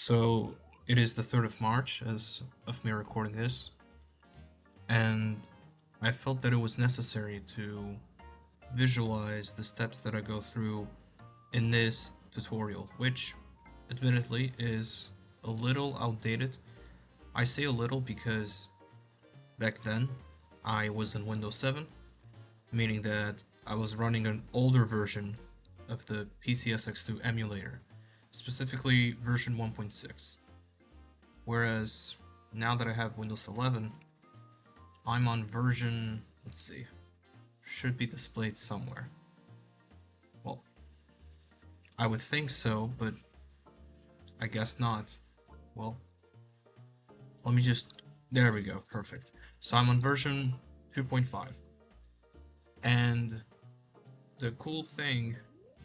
So it is the 3rd of March as of me recording this, and I felt that it was necessary to visualize the steps that I go through in this tutorial, which admittedly is a little outdated. I say a little because back then I was in Windows 7, meaning that I was running an older version of the PCSX2 emulator, specifically version 1.6. Whereas now that I have Windows 11, I'm on version, let's see, should be displayed somewhere. Well, I would think so, but I guess not. Well, let me just, there we go, perfect. So I'm on version 2.5. And the cool thing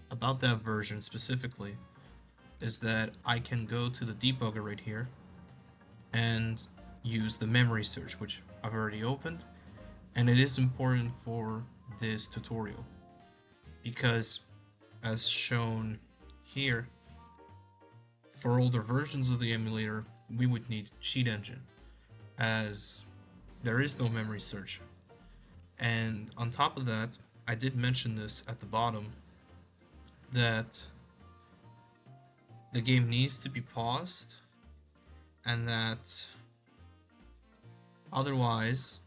about that version specifically is that I can go to the debugger right here and use the memory search, which I've already opened, and it is important for this tutorial because, as shown here, for older versions of the emulator we would need cheat engine, as there is no memory search. And on top of that, I did mention this at the bottom, that the game needs to be paused, and that otherwise,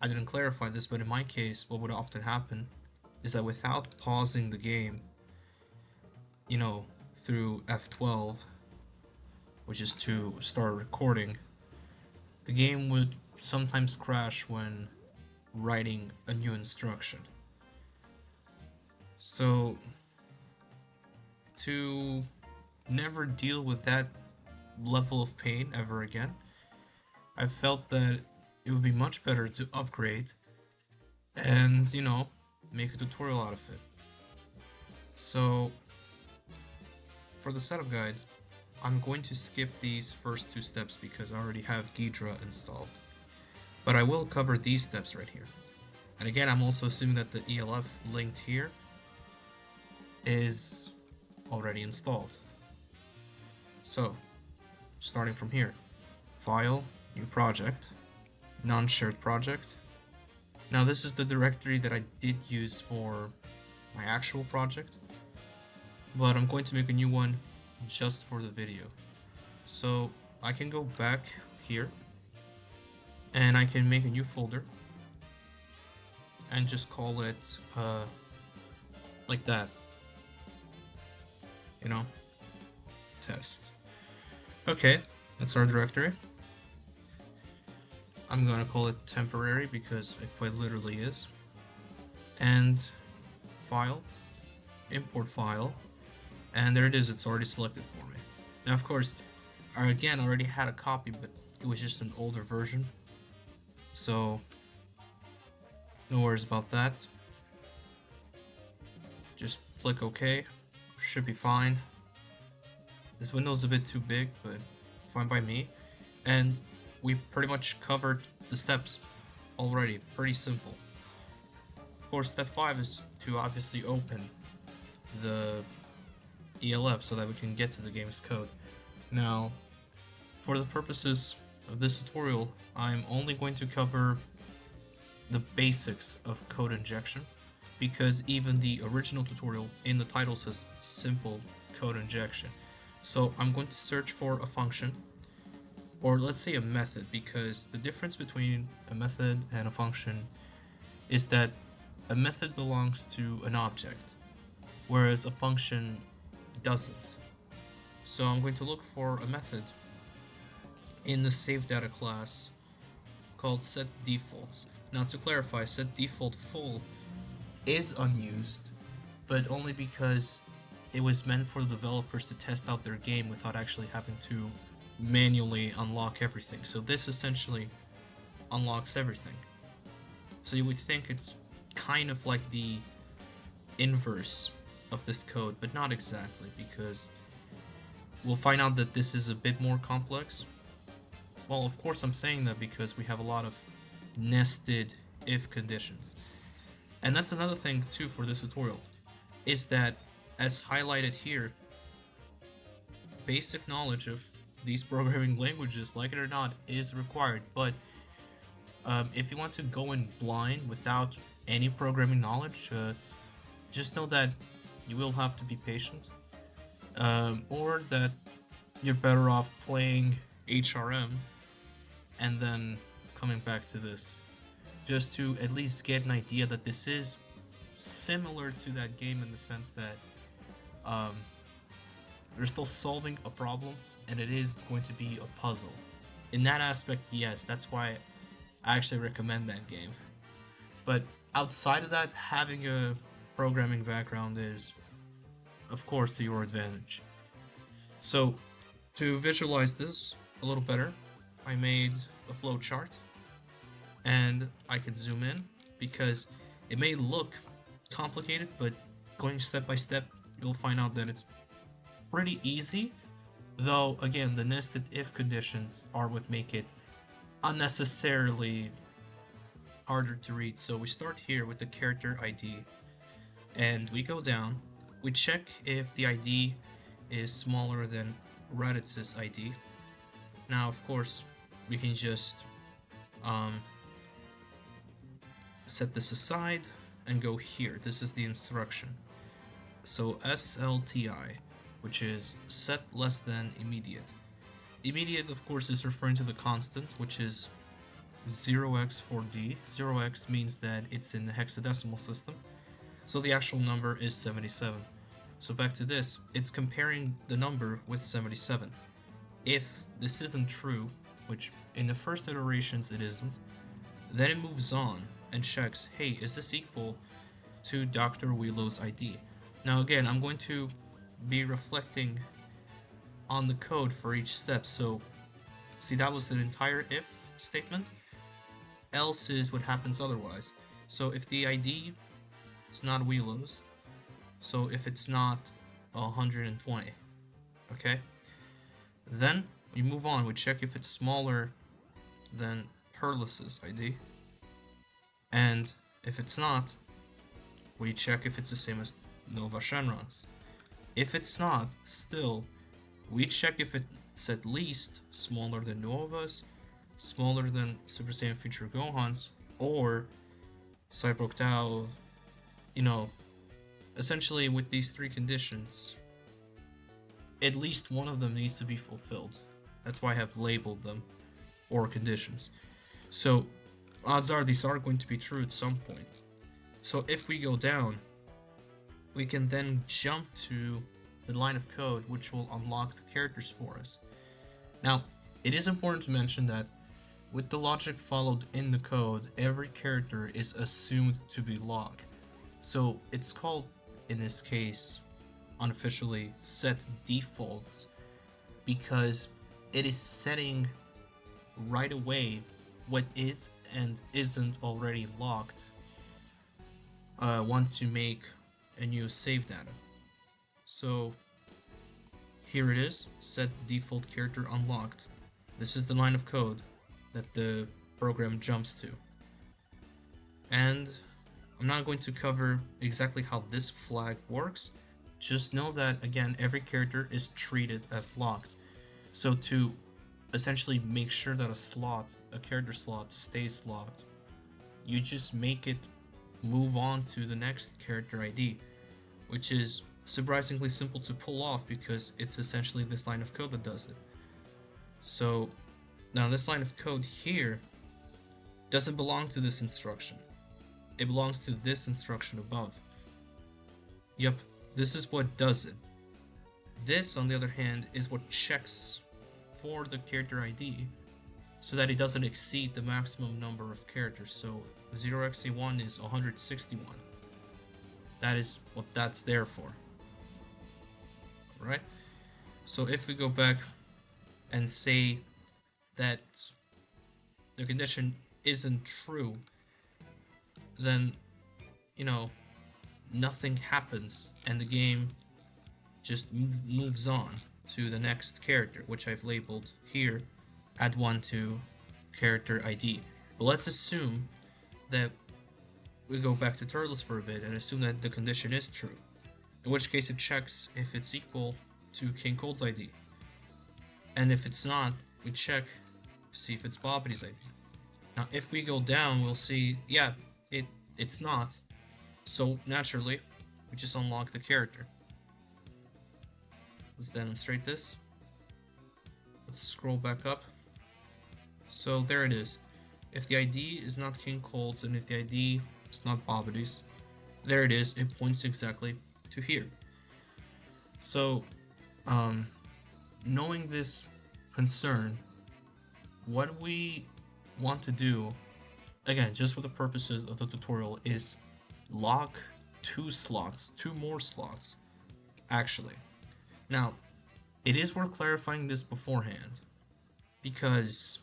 I didn't clarify this, but in my case, what would often happen is that without pausing the game, through F12, which is to start recording, the game would sometimes crash when writing a new instruction. So, to never deal with that level of pain ever again, I felt that it would be much better to upgrade and, make a tutorial out of it. So, for the setup guide, I'm going to skip these first two steps because I already have Ghidra installed. But I will cover these steps right here. And again, I'm also assuming that the ELF linked here is already installed. So, starting from here, File, New Project, Non-Shared Project. Now this is the directory that I did use for my actual project, but I'm going to make a new one just for the video. So I can go back here and I can make a new folder and just call it like that, test. Okay, that's our directory. I'm gonna call it temporary because it quite literally is. And file, import file, and there it is, it's already selected for me. Now of course, I again already had a copy, but it was just an older version, so no worries about that. Just click OK, should be fine. This window's a bit too big, but fine by me. And we pretty much covered the steps already, pretty simple. Of course, step 5 is to obviously open the ELF so that we can get to the game's code. Now, for the purposes of this tutorial, I'm only going to cover the basics of code injection, because even the original tutorial in the title says simple code injection. So I'm going to search for a function, or let's say a method, because the difference between a method and a function is that a method belongs to an object, whereas a function doesn't. So I'm going to look for a method in the SaveData class called SetDefaults. Now to clarify, SetDefault full is unused, but only because it was meant for the developers to test out their game without actually having to manually unlock everything. So this essentially unlocks everything. So you would think it's kind of like the inverse of this code, but not exactly, because we'll find out that this is a bit more complex. Well, of course I'm saying that because we have a lot of nested if conditions. And that's another thing too for this tutorial, is that, as highlighted here, basic knowledge of these programming languages, like it or not, is required. But if you want to go in blind without any programming knowledge, just know that you will have to be patient, or that you're better off playing HRM and then coming back to this, just to at least get an idea that this is similar to that game in the sense that you're still solving a problem and it is going to be a puzzle. In that aspect, yes, that's why I actually recommend that game. But outside of that, having a programming background is, of course, to your advantage. So, to visualize this a little better, I made a flowchart, and I can zoom in because it may look complicated, but going step by step, you'll find out that it's pretty easy. Though, again, the nested if conditions are what make it unnecessarily harder to read. So we start here with the character ID, and we go down. We check if the ID is smaller than Raditz' ID. Now, of course, we can just set this aside and go here. This is the instruction. So SLTI, which is set less than immediate. Immediate, of course, is referring to the constant, which is 0x for D. 0x means that it's in the hexadecimal system, so the actual number is 77. So back to this, it's comparing the number with 77. If this isn't true, which in the first iterations it isn't, then it moves on and checks, hey, is this equal to Dr. Wheelo's ID? Now again, I'm going to be reflecting on the code for each step. So see, that was an entire if statement. Else is what happens otherwise. So if the ID is not Wheelo's, so if it's not 120, okay, then we move on. We check if it's smaller than Perlis's ID, and if it's not, we check if it's the same as Nova Shenron's. If it's not, still, we check if it's at least smaller than Nova's, smaller than Super Saiyan Future Gohan's, or Cyborg Tao. You know, essentially with these three conditions, at least one of them needs to be fulfilled. That's why I have labeled them or conditions. So odds are these are going to be true at some point. So if we go down, we can then jump to the line of code which will unlock the characters for us. Now, it is important to mention that with the logic followed in the code, every character is assumed to be locked. So it's called, in this case, unofficially, SetDefaults, because it is setting right away what is and isn't already locked once you make a new save data. So here it is, set default character unlocked. This is the line of code that the program jumps to. And I'm not going to cover exactly how this flag works. Just know that, again, every character is treated as locked. So to essentially make sure that a character slot stays locked, you just make it move on to the next character ID, which is surprisingly simple to pull off because it's essentially this line of code that does it. So now this line of code here doesn't belong to this instruction. It belongs to this instruction above. Yep, this is what does it. This, on the other hand, is what checks for the character ID so that it doesn't exceed the maximum number of characters. So 0xA1 is 161. That is what that's there for. Alright? So if we go back and say that the condition isn't true, then, you know, nothing happens and the game just moves on to the next character, which I've labeled here, add 1 to character ID. But let's assume that we go back to Turtles for a bit and assume that the condition is true, in which case it checks if it's equal to King Cold's ID. And if it's not, we check to see if it's Bobbity's ID. Now, if we go down, we'll see, yeah, it's not. So naturally, we just unlock the character. Let's demonstrate this. Let's scroll back up. So there it is. If the ID is not King Cold's and if the ID is not Bobbity's, there it is. It points exactly to here. So, knowing this concern, what we want to do, again, just for the purposes of the tutorial, is lock two more slots, actually. Now, it is worth clarifying this beforehand, because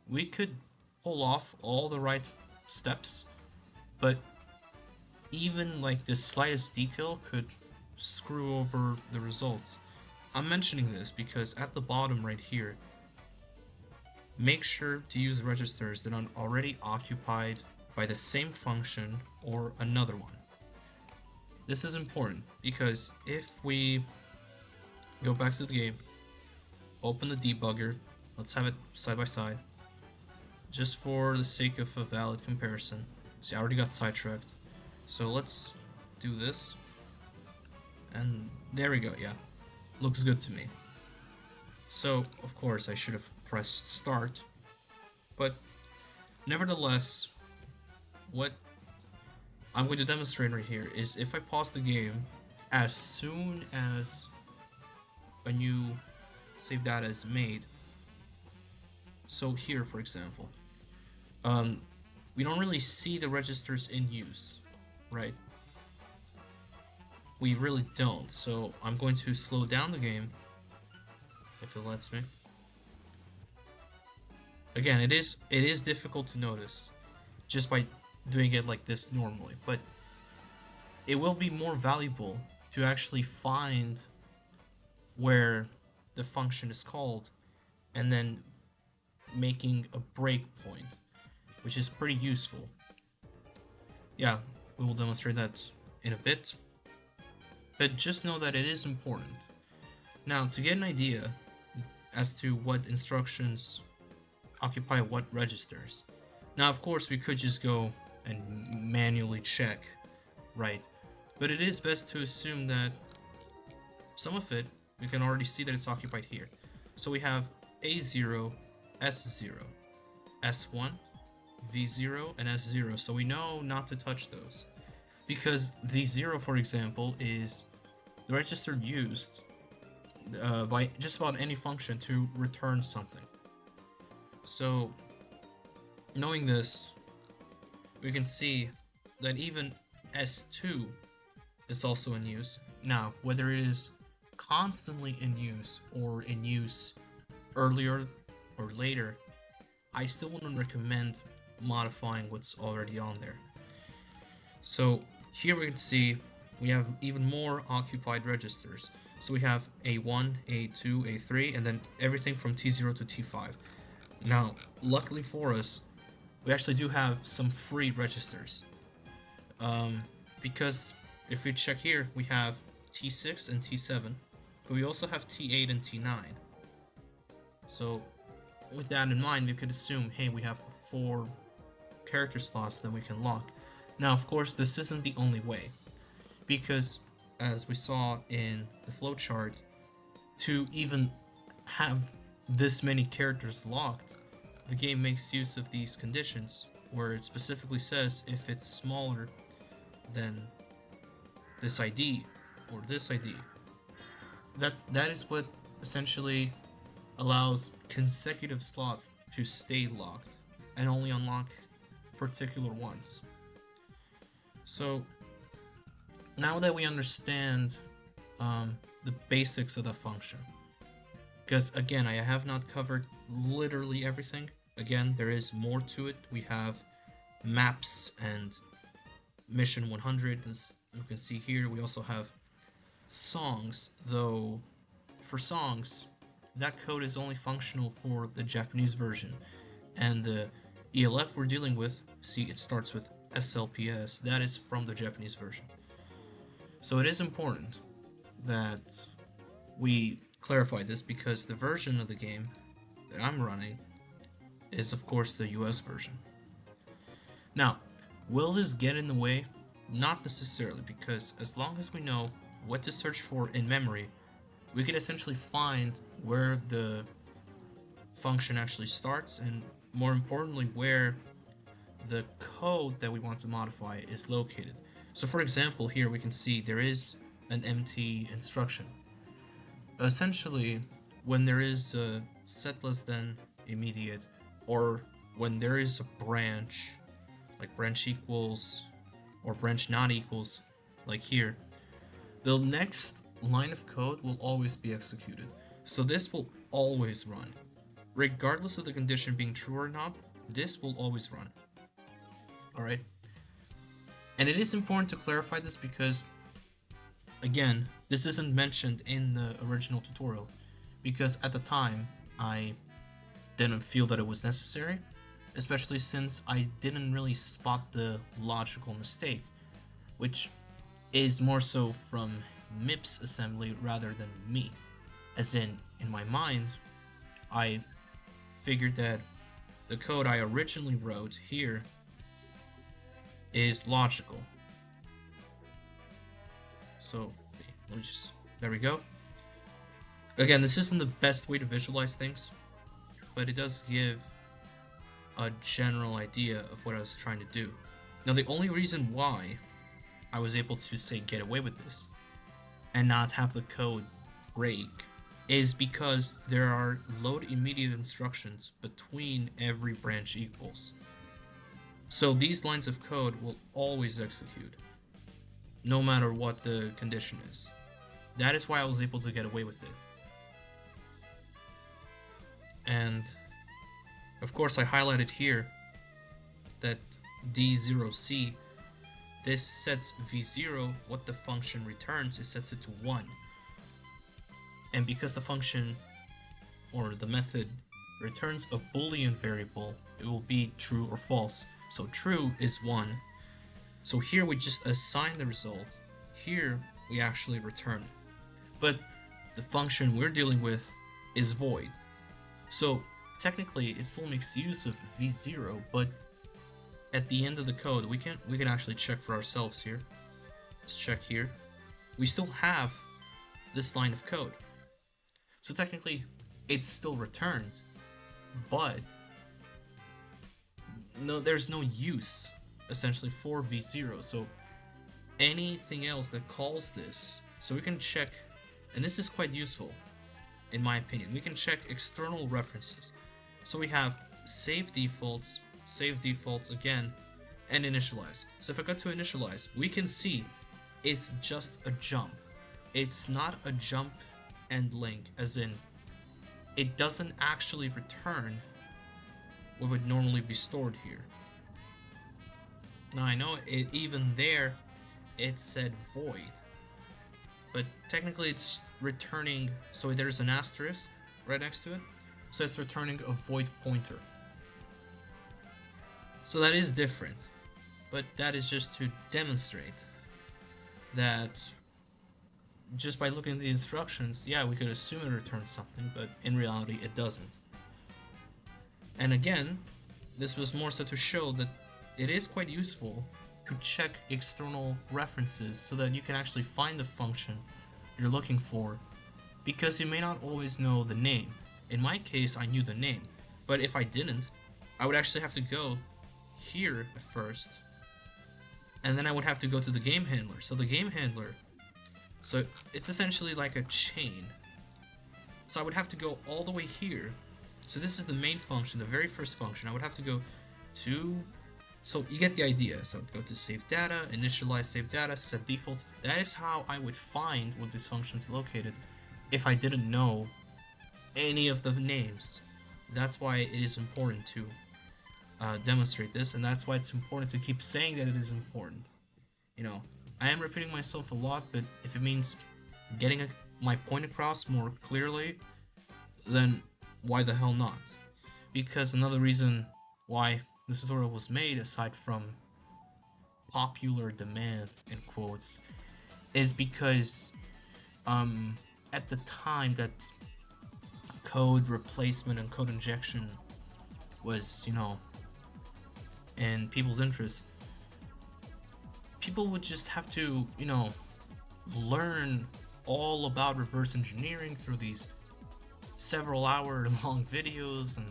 we could pull off all the right steps, but even like the slightest detail could screw over the results. I'm mentioning this because at the bottom right here, make sure to use registers that are already occupied by the same function or another one. This is important because if we go back to the game, open the debugger, let's have it side by side, just for the sake of a valid comparison. See, I already got sidetracked. So let's do this. And there we go, yeah. Looks good to me. So, of course, I should have pressed start. But, nevertheless, what I'm going to demonstrate right here is if I pause the game, as soon as a new save data is made, so here, for example, we don't really see the registers in use, right? We really don't, so I'm going to slow down the game, if it lets me. Again, it is difficult to notice, just by doing it like this normally, but it will be more valuable to actually find where the function is called, and then making a breakpoint, which is pretty useful. Yeah, we will demonstrate that in a bit, but just know that it is important. Now, to get an idea as to what instructions occupy what registers. Now, of course, we could just go and manually check, right? But it is best to assume that some of it, we can already see that it's occupied here. So we have A0, S0, S1, V0, and S0. So we know not to touch those. Because V0, for example, is the register used by just about any function to return something. So, knowing this, we can see that even S2 is also in use. Now, whether it is constantly in use or in use earlier or later, I still wouldn't recommend modifying what's already on there. So here we can see we have even more occupied registers. So we have A1, A2, A3, and then everything from T0 to T5. Now, luckily for us, we actually do have some free registers. Because if we check here, we have T6 and T7, but we also have T8 and T9. So with that in mind, we could assume, hey, we have 4 character slots that we can lock. Now, of course, this isn't the only way, because as we saw in the flowchart, to even have this many characters locked, the game makes use of these conditions, where it specifically says if it's smaller than this ID or this ID. That is what essentially allows consecutive slots to stay locked and only unlock particular ones. So now that we understand the basics of the function, because again, I have not covered literally everything. Again, there is more to it. We have maps and mission 100, as you can see here. We also have songs, though for songs, that code is only functional for the Japanese version. And the ELF we're dealing with, see, it starts with SLPS, that is from the Japanese version. So it is important that we clarify this because the version of the game that I'm running is of course the US version. Now, will this get in the way? Not necessarily, because as long as we know what to search for in memory, we can essentially find where the function actually starts and, more importantly, where the code that we want to modify is located. So for example, here we can see there is an empty instruction. Essentially, when there is a set less than immediate, or when there is a branch, like branch equals or branch not equals, like here, the next line of code will always be executed. So this will always run. Regardless of the condition being true or not, this will always run. Alright? And it is important to clarify this because, again, this isn't mentioned in the original tutorial, because at the time, I didn't feel that it was necessary, especially since I didn't really spot the logical mistake, which is more so from MIPS assembly rather than me. As in my mind, I figured that the code I originally wrote here is logical. So, let me just, there we go. Again, this isn't the best way to visualize things, but it does give a general idea of what I was trying to do. Now, the only reason why I was able to, say, get away with this and not have the code break is because there are load immediate instructions between every branch equals. So these lines of code will always execute, no matter what the condition is. That is why I was able to get away with it. And of course I highlighted here that D0C, this sets v0, what the function returns, it sets it to 1. And because the function or the method returns a boolean variable, it will be true or false. So true is 1. So here we just assign the result. Here we actually return it. But the function we're dealing with is void. So technically it still makes use of v0, but at the end of the code we can actually check for ourselves here. Let's check here. We still have this line of code. So technically it's still returned, but no, there's no use essentially for v0. So anything else that calls this, so we can check, and this is quite useful in my opinion, we can check external references. So we have save defaults again, and initialize. So if I go to initialize, we can see it's just a jump. It's not a jump and link, as in it doesn't actually return what would normally be stored here. Now I know it, even there it said void, but technically it's returning, so there's an asterisk right next to it, so it's returning a void pointer. So that is different, but that is just to demonstrate that just by looking at the instructions, yeah, we could assume it returns something, but in reality it doesn't. And again, this was more so to show that it is quite useful to check external references so that you can actually find the function you're looking for, because you may not always know the name. In my case, I knew the name, but if I didn't, I would actually have to go here at first, and then I would have to go to the game handler. So the game handler, so it's essentially like a chain. So I would have to go all the way here. So this is the main function, the very first function. I would have to go to, so you get the idea. So go to save data, initialize save data, set defaults. That is how I would find what this function is located if I didn't know any of the names. That's why it is important to demonstrate this, and that's why it's important to keep saying that it is important. You know, I am repeating myself a lot, but if it means getting my point across more clearly, then why the hell not? Because another reason why this tutorial was made, aside from popular demand in quotes, is because at the time that code replacement and code injection was, in people's interest, people would just have to, learn all about reverse engineering through these several hour long videos, and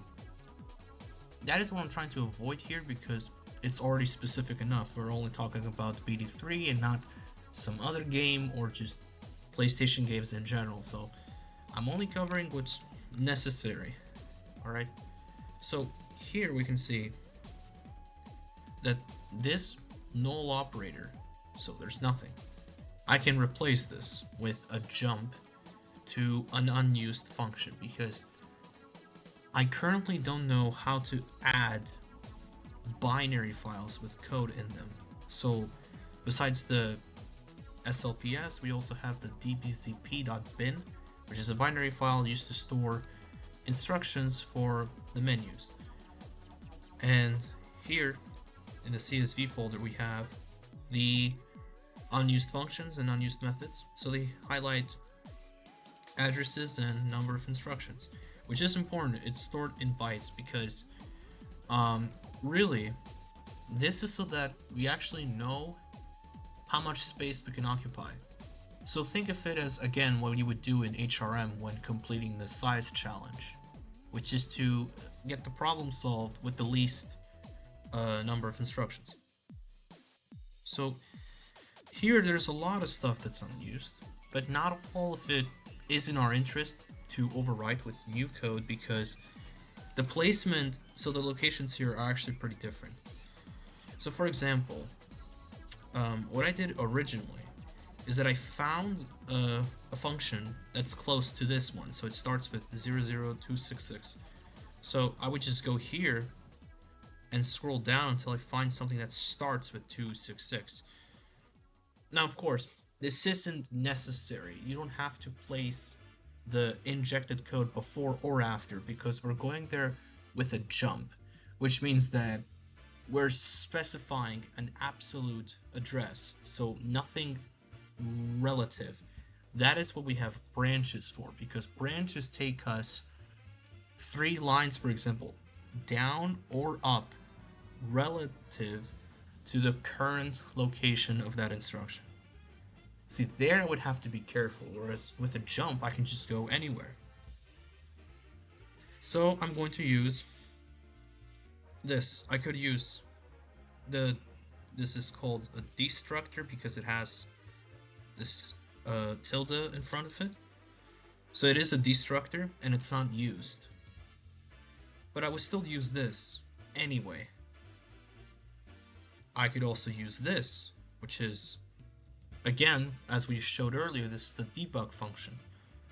that is what I'm trying to avoid here because it's already specific enough. We're only talking about BD3 and not some other game or just PlayStation games in general, so I'm only covering what's necessary. Alright, so here we can see that this null operator, so there's nothing, I can replace this with a jump to an unused function because I currently don't know how to add binary files with code in them. So besides the SLPS, we also have the dbzp.bin, which is a binary file used to store instructions for the menus. And here in the CSV folder we have the unused functions and unused methods. So they highlight addresses and number of instructions, which is important. It's stored in bytes because really this is so that we actually know how much space we can occupy. So think of it as, again, what you would do in HRM when completing the size challenge, which is to get the problem solved with the least number of instructions. So here there's a lot of stuff that's unused, but not all of it is in our interest to overwrite with new code because the placement, so the locations here are actually pretty different. So for example, what I did originally is that I found a function that's close to this one, so it starts with 00266. So I would just go here and scroll down until I find something that starts with 266. Now, of course, this isn't necessary. You don't have to place the injected code before or after because we're going there with a jump, which means that we're specifying an absolute address, so nothing relative. That is what we have branches for, because branches take us 3 lines, for example, down or up relative to the current location of that instruction. See, there I would have to be careful, whereas with a jump I can just go anywhere. So I'm going to use this. I could use this is called a destructor because it has this tilde in front of it. So it is a destructor and it's not used. But I would still use this anyway. I could also use this, which is, again, as we showed earlier, this is the debug function.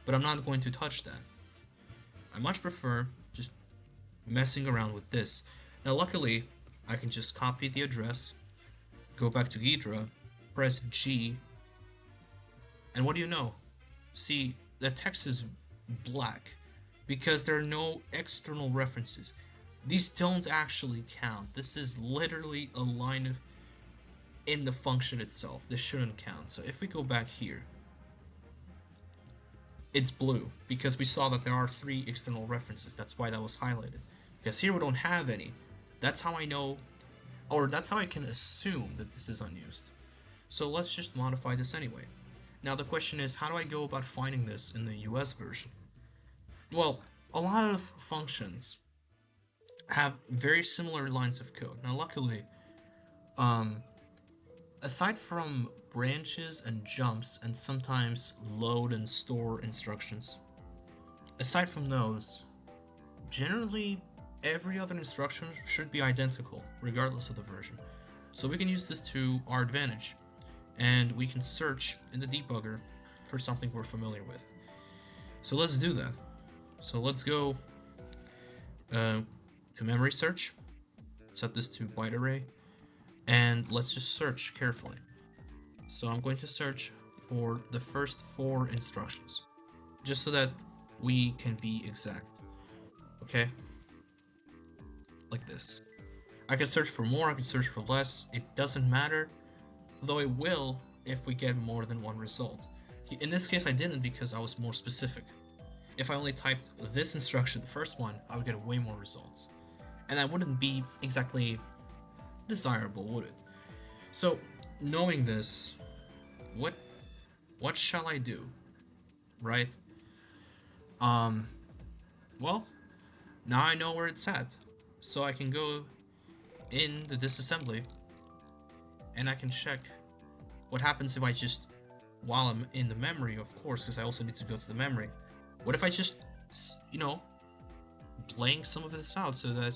But I'm not going to touch that. I much prefer just messing around with this. Now luckily, I can just copy the address, go back to Ghidra, press G, and what do you know? See, the text is black because there are no external references. These don't actually count. This is literally a line in the function itself. This shouldn't count. So if we go back here, it's blue because we saw that there are 3 external references. That's why that was highlighted. Because here we don't have any. That's how I know, or that's how I can assume that this is unused. So let's just modify this anyway. Now the question is, how do I go about finding this in the US version? Well, a lot of functions have very similar lines of code. Now luckily, aside from branches and jumps and sometimes load and store instructions, aside from those, generally every other instruction should be identical regardless of the version. So we can use this to our advantage, and we can search in the debugger for something we're familiar with. So let's do that. So let's go to memory search, set this to byte array, and let's just search carefully. So I'm going to search for the first 4 instructions, just so that we can be exact. Okay? Like this. I can search for more, I can search for less, it doesn't matter, though it will if we get more than one result. In this case, I didn't because I was more specific. If I only typed this instruction, the first one, I would get way more results. And that wouldn't be exactly desirable, would it? So, knowing this, what shall I do? Right? Well, now I know where it's at. So I can go in the disassembly and I can check what happens if I just, while I'm in the memory, of course, because I also need to go to the memory. What if I just, blank some of this out so that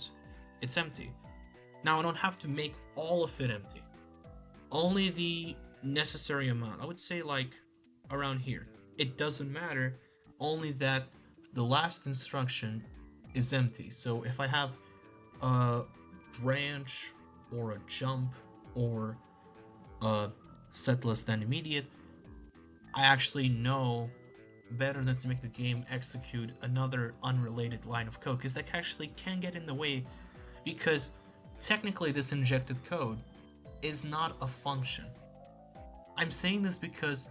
it's empty? Now I don't have to make all of it empty. Only the necessary amount. I would say like around here. It doesn't matter, only that the last instruction is empty. So if I have a branch or a jump or a set less than immediate, I actually know better than to make the game execute another unrelated line of code, because that actually can get in the way, because technically this injected code is not a function. I'm saying this because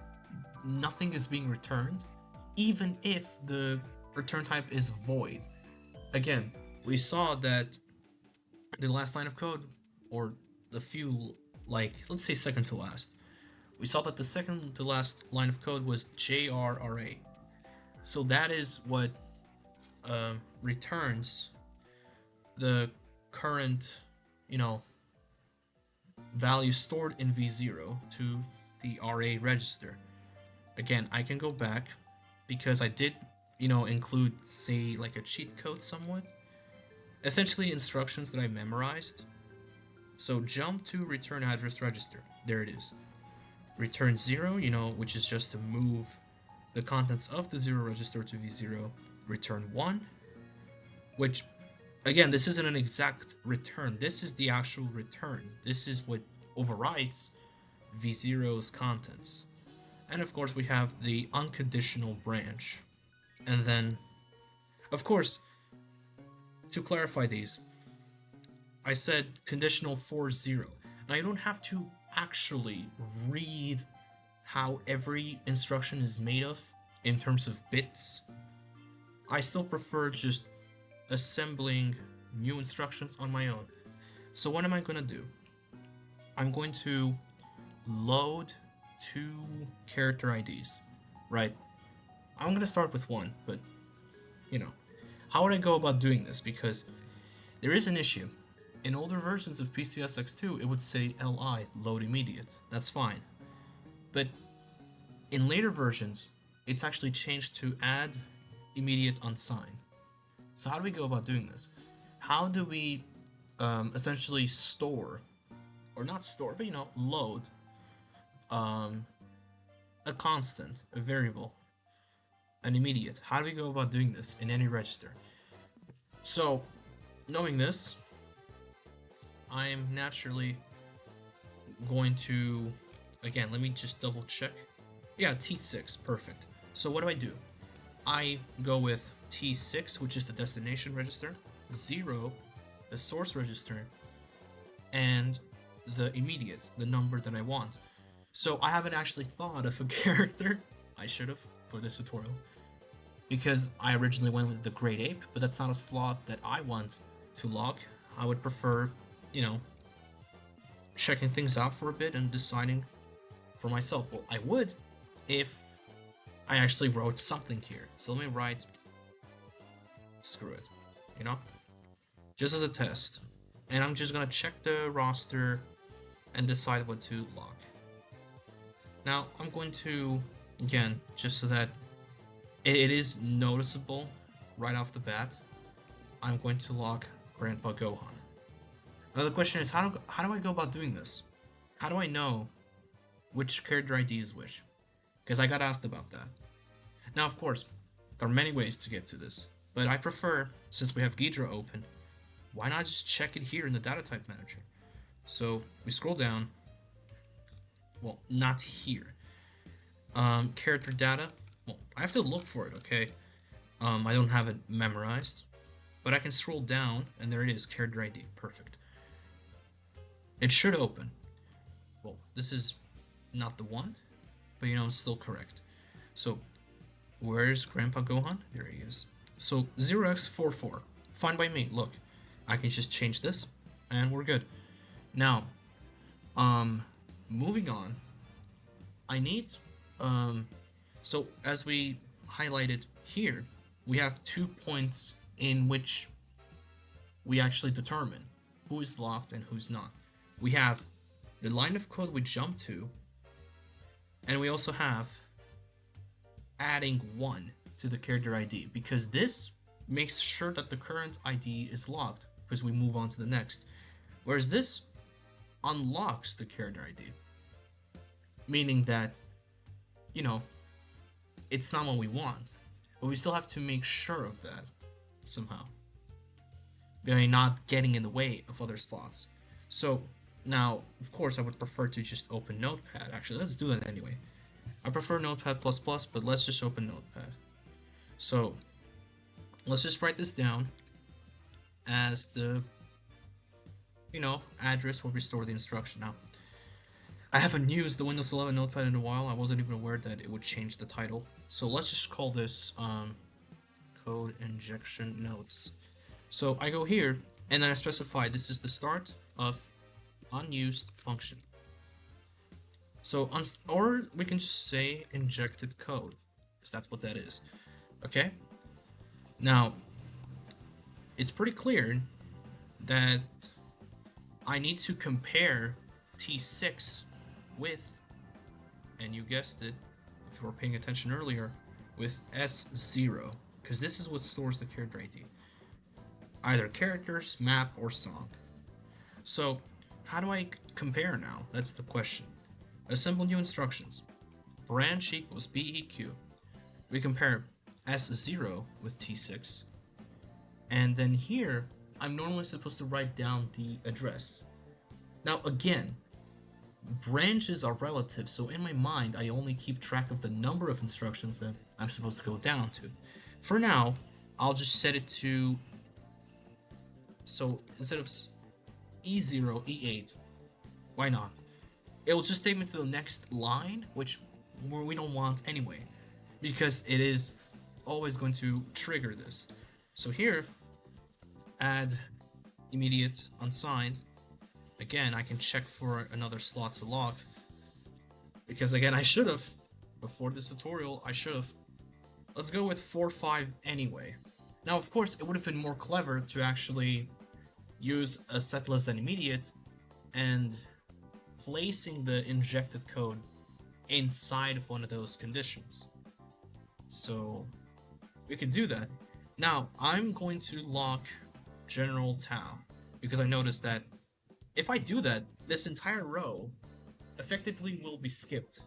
nothing is being returned, even if the return type is void. Again, we saw that the last line of code, or the few, like, let's say second to last, we saw that the second to last line of code was JRRA. So that is what returns the current, value stored in v0 to the RA register. Again, I can go back because I did, include, say, like a cheat code somewhat. Essentially instructions that I memorized. So jump to return address register. There it is. Return 0, which is just to move the contents of the 0 register to v0. Return 1, which, again, this isn't an exact return. This is the actual return. This is what overrides v0's contents. And of course we have the unconditional branch. And then, of course, to clarify these, I said conditional for 0. Now you don't have to actually read how every instruction is made of in terms of bits. I still prefer just assembling new instructions on my own. So what am I going to do? I'm going to load 2 character IDs, right? I'm going to start with one, but, how would I go about doing this? Because there is an issue. In older versions of PCSX2, it would say LI, load immediate. That's fine. But in later versions, it's actually changed to add immediate unsigned. So how do we go about doing this? How do we essentially store, or not store, but load a constant, a variable, an immediate? How do we go about doing this in any register? So, knowing this, I am naturally going to, again, let me just double check. Yeah, T6, perfect. So what do? I go with T6, which is the destination register, 0, the source register, and the immediate, the number that I want. So I haven't actually thought of a character. I should have for this tutorial, because I originally went with the Great Ape, but that's not a slot that I want to lock. I would prefer, checking things out for a bit and deciding for myself. Well, I would if I actually wrote something here. So let me write, screw it, just as a test. And I'm just gonna check the roster and decide what to lock. Now I'm going to, again, just so that it is noticeable right off the bat, I'm going to lock Grandpa Gohan. Now the question is, how do I go about doing this? How do I know which character ID is which? Because I got asked about that. Now, of course, there are many ways to get to this, but I prefer, since we have Ghidra open, why not just check it here in the data type manager? So we scroll down. Well, not here. Character data. Well, I have to look for it, okay? I don't have it memorized, but I can scroll down, and there it is, character ID. Perfect. It should open. Well, this is not the one, but it's still correct. So where's Grandpa Gohan? There he is. So 0x44. Fine by me. Look, I can just change this and we're good. Now, moving on, I need, so as we highlighted here, we have 2 points in which we actually determine who is locked and who's not. We have the line of code we jump to, and we also have adding 1 to the character ID, because this makes sure that the current ID is locked because we move on to the next, whereas this unlocks the character ID, meaning that, you know, it's not what we want, but we still have to make sure of that somehow by not getting in the way of other slots. So now, of course, I would prefer to just open Notepad. Actually, let's do that anyway. I prefer Notepad++, but let's just open Notepad. So let's just write this down as the, you know, address where we store the instruction. Now, I haven't used the Windows 11 Notepad in a while. I wasn't even aware that it would change the title. So let's just call this code injection notes. So I go here and then I specify this is the start of unused function. So, or we can just say injected code, because that's what that is. Okay? Now, it's pretty clear that I need to compare T6 with, and you guessed it, if you were paying attention earlier, with S0, because this is what stores the character ID. Either characters, map, or song. So, how do I compare now? That's the question. Assemble new instructions. Branch equals BEQ. We compare S0 with T6. And then here, I'm normally supposed to write down the address. Now again, branches are relative, so in my mind, I only keep track of the number of instructions that I'm supposed to go down to. For now, I'll just set it to, so instead of E0, E8, why not? It will just take me to the next line, which we don't want anyway, because it is always going to trigger this. So here, add immediate unsigned. Again, I can check for another slot to lock, because again, I should have, before this tutorial, I should have. Let's go with 4-5 anyway. Now, of course, it would have been more clever to actually use a set less than immediate and placing the injected code inside of one of those conditions. So we can do that. Now I'm going to lock general Tau, because I noticed that if I do that, this entire row effectively will be skipped.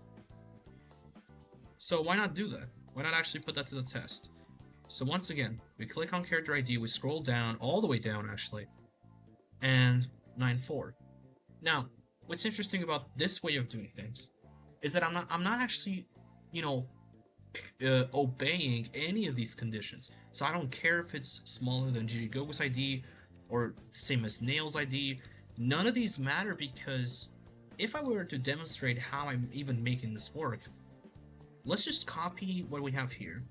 So why not do that? Why not actually put that to the test? So once again, we click on character ID, we scroll down, all the way down actually, and 9-4. Now, what's interesting about this way of doing things is that I'm not actually, you know, obeying any of these conditions. So I don't care if it's smaller than GG Gogo's ID or same as Nail's ID. None of these matter, because if I were to demonstrate how I'm even making this work, let's just copy what we have here.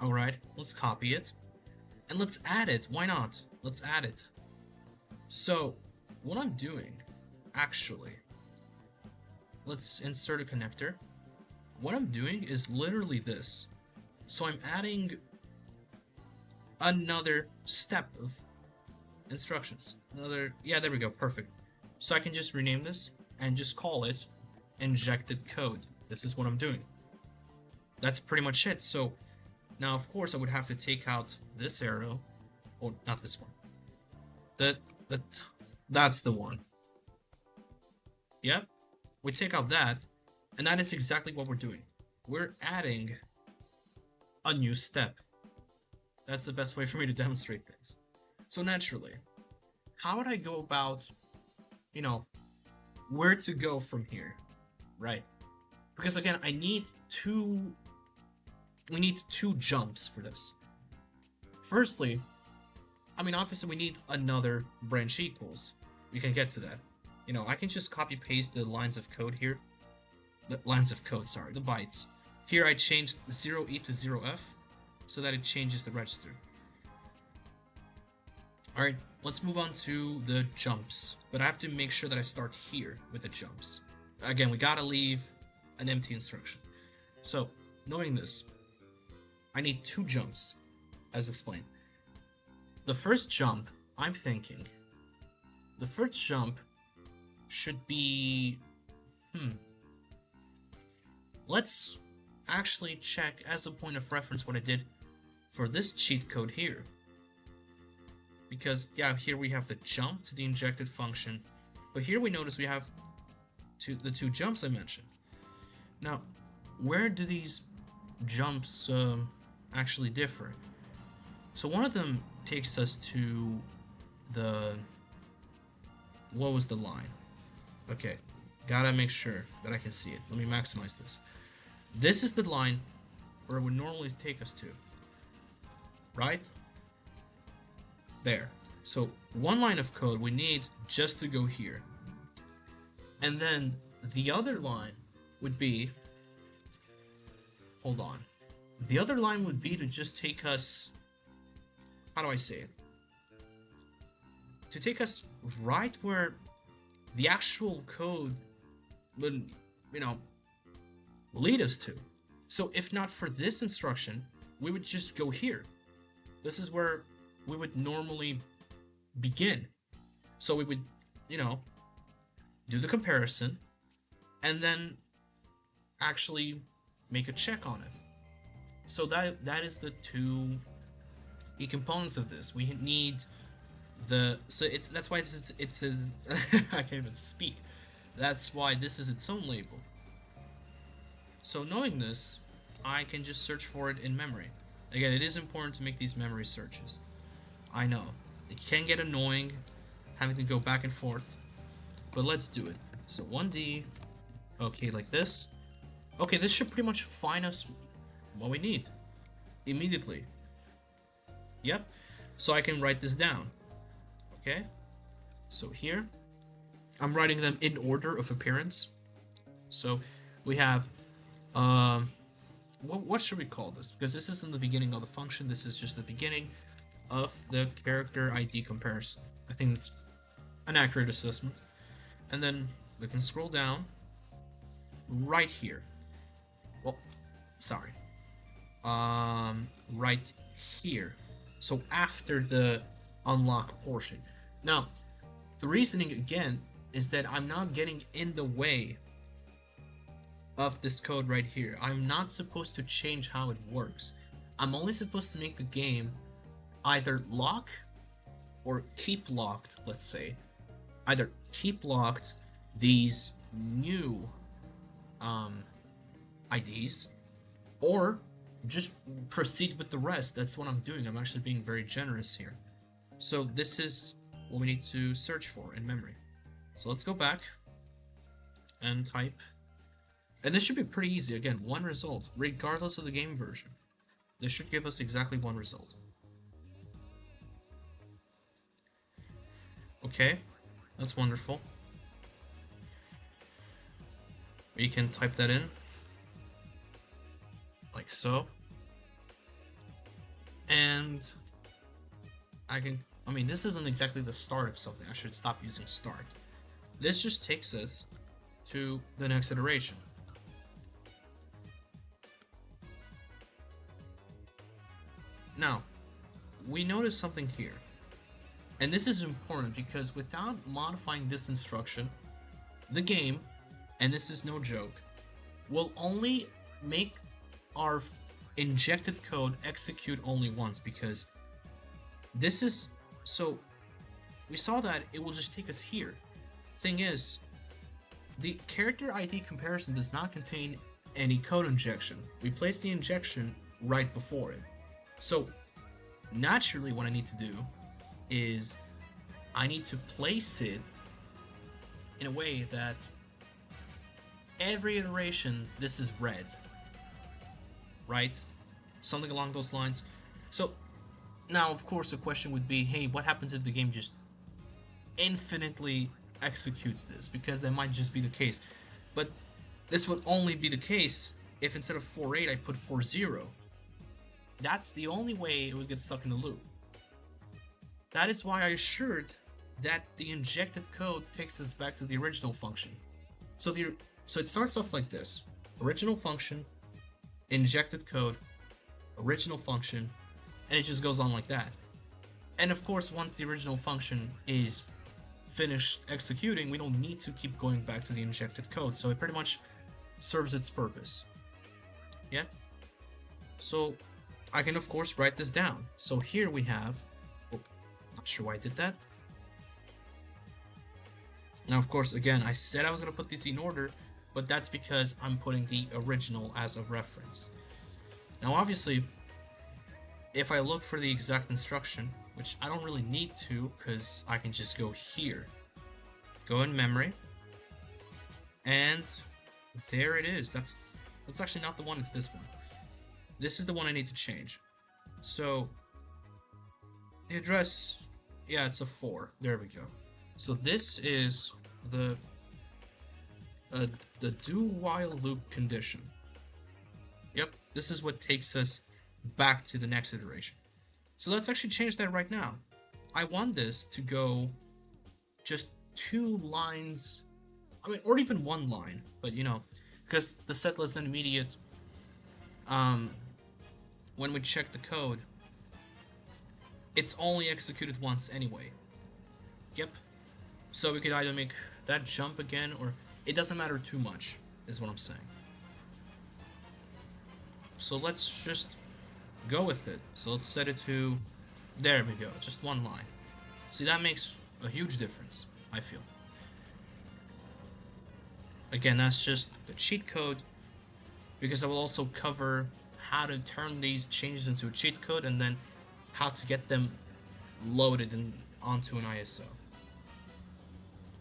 Alright, let's copy it. And let's add it. Why not? Let's add it. So, what I'm doing, actually, let's insert a connector. What I'm doing is literally this. So I'm adding another step of instructions. Yeah, there we go, perfect. So I can just rename this and just call it injected code. This is what I'm doing. That's pretty much it. So now, of course, I would have to take out this arrow, or not this one. That's the one. Yep, we take out that, and that is exactly what we're doing. We're adding a new step. That's the best way for me to demonstrate things. So naturally, how would I go about, you know, where to go from here, right? Because again, we need two jumps for this. Firstly, I mean, obviously we need another branch equals. We can get to that. You know, I can just copy paste the lines of code here the lines of code, sorry, the bytes. Here I changed 0E to 0F so that it changes the register. Alright, let's move on to the jumps. But I have to make sure that I start here with the jumps. Again, we gotta leave an empty instruction. So, knowing this, I need 2 jumps, as explained. The first jump, I'm thinking, the first jump should be... Let's actually check as a point of reference what I did for this cheat code here. Because, yeah, here we have the jump to the injected function, but here we notice we have the 2 jumps I mentioned. Now, where do these jumps actually differ? So one of them takes us to the... What was the line? Okay, gotta make sure that I can see it. Let me maximize this. This is the line where it would normally take us to. Right? There. So one line of code we need just to go here. And then the other line would be... Hold on. The other line would be to just take us... How do I say it? To take us right where the actual code would, lead us to. So if not for this instruction, we would just go here. This is where we would normally begin. So we would, do the comparison and then actually make a check on it. So that is the 2 key components of this. We need that's why it's I can't even speak. That's why this is its own label. So knowing this, I can just search for it in memory. Again, it is important to make these memory searches. I know, it can get annoying having to go back and forth, but let's do it. So 1D, okay, like this. Okay, this should pretty much find us what we need immediately. Yep, so I can write this down. Okay, so here, I'm writing them in order of appearance. So we have, what should we call this? Because this isn't the beginning of the function, this is just the beginning of the character ID comparison. I think it's an accurate assessment. And then we can scroll down right here. Well, sorry. Right here. So after the unlock portion. Now, the reasoning again is that I'm not getting in the way of this code right here. I'm not supposed to change how it works. I'm only supposed to make the game either lock or keep locked, let's say. Either keep locked these new IDs or just proceed with the rest. That's what I'm doing. I'm actually being very generous here. So this is what we need to search for in memory. So let's go back and type. And this should be pretty easy. Again, 1 result, regardless of the game version. This should give us exactly 1 result. Okay, that's wonderful. We can type that in. Like so. And this isn't exactly the start of something. I should stop using start. This just takes us to the next iteration. Now, we notice something here. And this is important because without modifying this instruction, the game, and this is no joke, will only make our injected code execute only once, because this is... So, we saw that it will just take us here. Thing is, the character ID comparison does not contain any code injection. We place the injection right before it. So, naturally what I need to do is I need to place it in a way that every iteration this is red. Right? Something along those lines. So, now of course the question would be, hey, what happens if the game just infinitely executes this? Because that might just be the case. But This would only be the case if instead of 4.8 I put 4.0. That's the only way it would get stuck in the loop. That is why I assured that the injected code takes us back to the original function. So it starts off like this: original function, injected code, original function, and it just goes on like that. And of course, once the original function is finished executing, we don't need to keep going back to the injected code, so it pretty much serves its purpose. Yeah? So I can of course write this down. So here we have, not sure why I did that. Now of course, again, I said I was going to put these in order, but that's because I'm putting the original as a reference. Now obviously, if I look for the exact instruction, which I don't really need to because I can just go here, go in memory, and there it is. That's actually not the one, it's this one. This is the one I need to change. So the address, yeah, it's a 4. There we go. So this is the do while loop condition. Yep, this is what takes us back to the next iteration. So let's actually change that right now. I want this to go just 2 lines, I mean, or even 1 line, but you know, because the set less than immediate, when we check the code, it's only executed once anyway. Yep. So we could either make that jump again, or it doesn't matter too much, is what I'm saying. So let's just go with it. So let's set it to, there we go, just 1 line. See, that makes a huge difference, I feel. Again, that's just the cheat code, because I will also cover how to turn these changes into a cheat code and then how to get them loaded onto an ISO.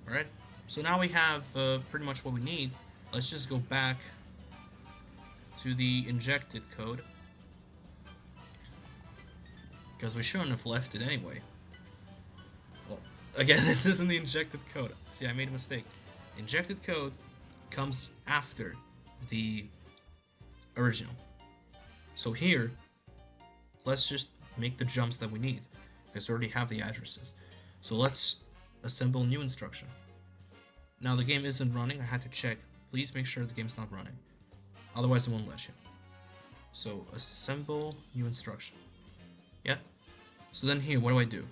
Alright, so now we have pretty much what we need. Let's just go back to the injected code, because we shouldn't have left it anyway. Well, again, this isn't the injected code. See, I made a mistake. Injected code comes after the original. So here, let's just make the jumps that we need, because we already have the addresses. So let's assemble new instruction. Now the game isn't running. I had to check. Please make sure the game's not running, otherwise it won't let you. So assemble new instruction. Yeah. So then here, what do?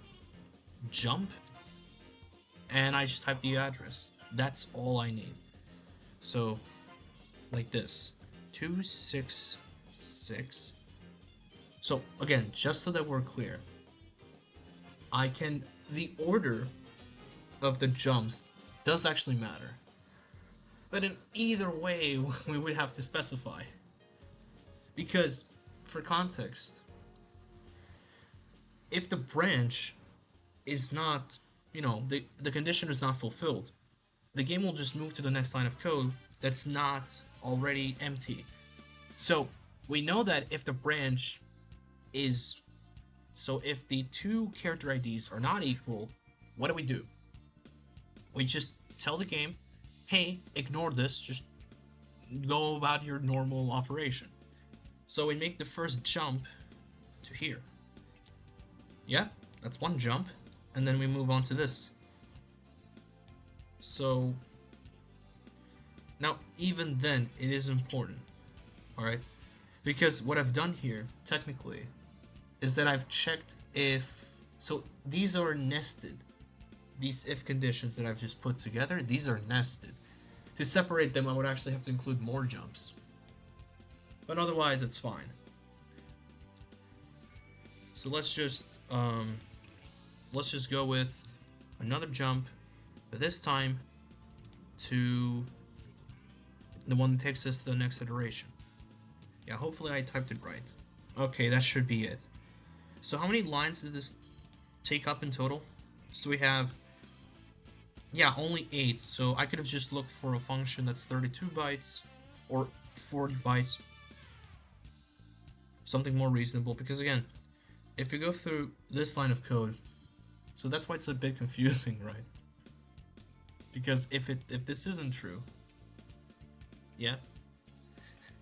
Jump, and I just type the address. That's all I need. So like this, 266. So again, just so that we're clear, the order of the jumps does actually matter, but in either way we would have to specify, because for context, if the branch is not, you know, the condition is not fulfilled, the game will just move to the next line of code that's not already empty. So we know that if the branch is, so if the 2 character IDs are not equal, what do? We just tell the game, hey, ignore this, just go about your normal operation. So we make the first jump to here. Yeah, that's 1 jump, and then we move on to this. So now even then it is important, alright? Because what I've done here, technically, is that I've checked if, so these are nested. These if conditions that I've just put together, these are nested. To separate them, I would actually have to include more jumps. But otherwise, it's fine. So let's just go with another jump, but this time to the one that takes us to the next iteration. Yeah, hopefully I typed it right. Okay, that should be it. So how many lines did this take up in total? So we have, yeah, only 8. So I could have just looked for a function that's 32 bytes or 40 bytes. Something more reasonable, because again, if you go through this line of code, so that's why it's a bit confusing, right? Because if this isn't true, Yeah?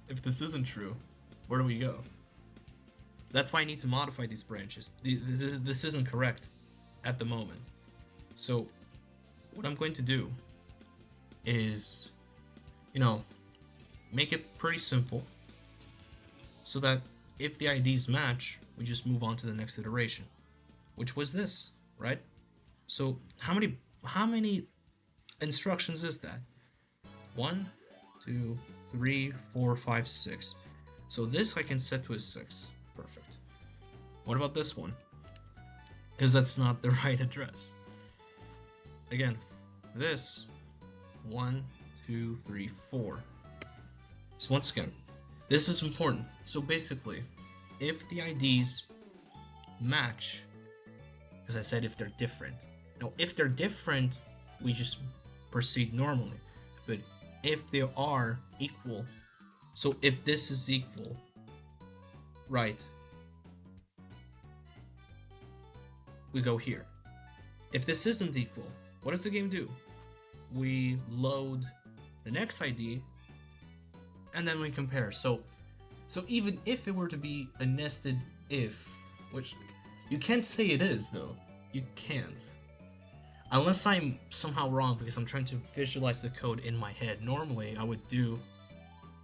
If this isn't true, where do we go? That's why I need to modify these branches. This isn't correct at the moment. So what I'm going to do is, make it pretty simple so that if the IDs match, we just move on to the next iteration, which was this, right? So how many instructions is that? 1, 2, 3, 4, 5, 6. So this I can set to a 6. Perfect. What about this one? Because that's not the right address. Again, this 1, 2, 3, 4. So once again, this is important. So basically, if the IDs match, as I said, if they're different. Now, if they're different, we just proceed normally. But if they are equal, so if this is equal, right, we go here. If this isn't equal, what does the game do? We load the next ID, and then we compare. So even if it were to be a nested if, which you can't say it is though, you can't. Unless I'm somehow wrong because I'm trying to visualize the code in my head. Normally I would do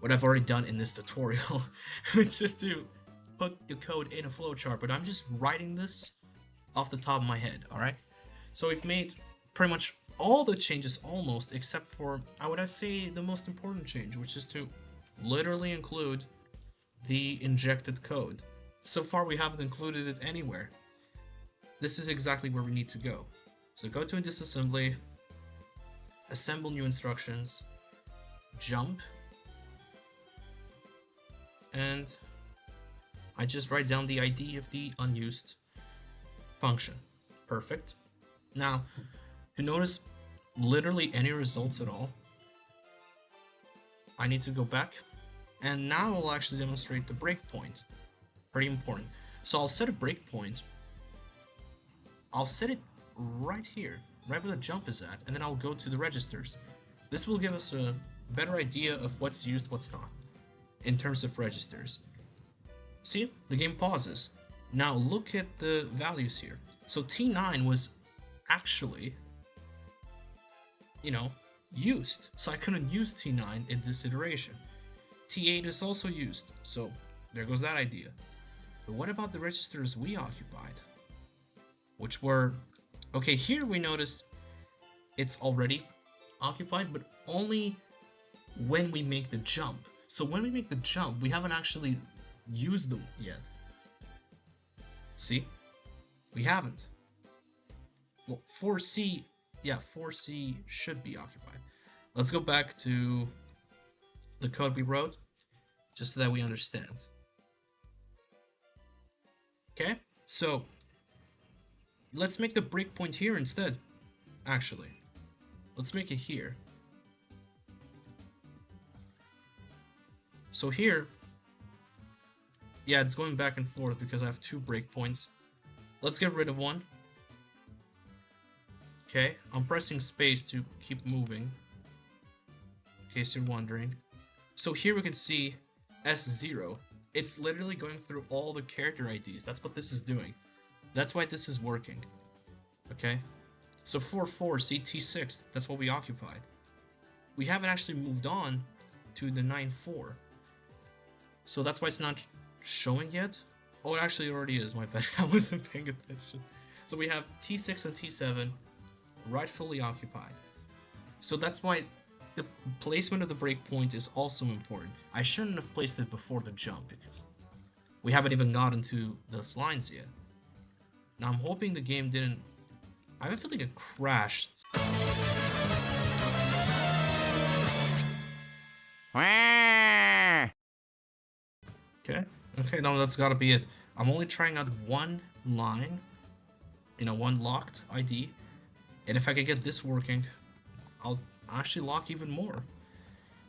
what I've already done in this tutorial, which is to put the code in a flowchart, but I'm just writing this off the top of my head, alright? So we've made pretty much all the changes almost, except for, I would say, the most important change, which is to literally include the injected code. So far we haven't included it anywhere. This is exactly where we need to go. So go to disassembly, assemble new instructions, jump, and I just write down the ID of the unused function. Perfect. Now, to notice literally any results at all, I need to go back, and now I'll actually demonstrate the breakpoint. Pretty important. So I'll set a breakpoint. I'll set it right here, right where the jump is at, and then I'll go to the registers. This will give us a better idea of what's used, what's not, in terms of registers. See, the game pauses. Now look at the values here. So T9 was actually, used. So I couldn't use T9 in this iteration. T8 is also used, so there goes that idea. But what about the registers we occupied? Which were, okay, here we notice it's already occupied, but only when we make the jump. So when we make the jump, we haven't actually used them yet. See? We haven't. Well, 4C, yeah, 4C should be occupied. Let's go back to the code we wrote, just so that we understand. Okay, so let's make the breakpoint here instead. Actually, let's make it here. So here, yeah, it's going back and forth because I have 2 breakpoints. Let's get rid of one. Okay, I'm pressing space to keep moving, in case you're wondering. So here we can see S0. It's literally going through all the character IDs. That's what this is doing. That's why this is working. Okay? So 4-4, see T6, that's what we occupied. We haven't actually moved on to the 9-4. So that's why it's not showing yet. Oh, it actually already is, my bad. I wasn't paying attention. So we have T6 and T7 rightfully occupied. So that's why the placement of the breakpoint is also important. I shouldn't have placed it before the jump because we haven't even gotten to those lines yet. Now I'm hoping the game didn't... I have a feeling it crashed. Okay, no, that's gotta be it. I'm only trying out one line, one locked ID, and if I can get this working, I'll actually lock even more,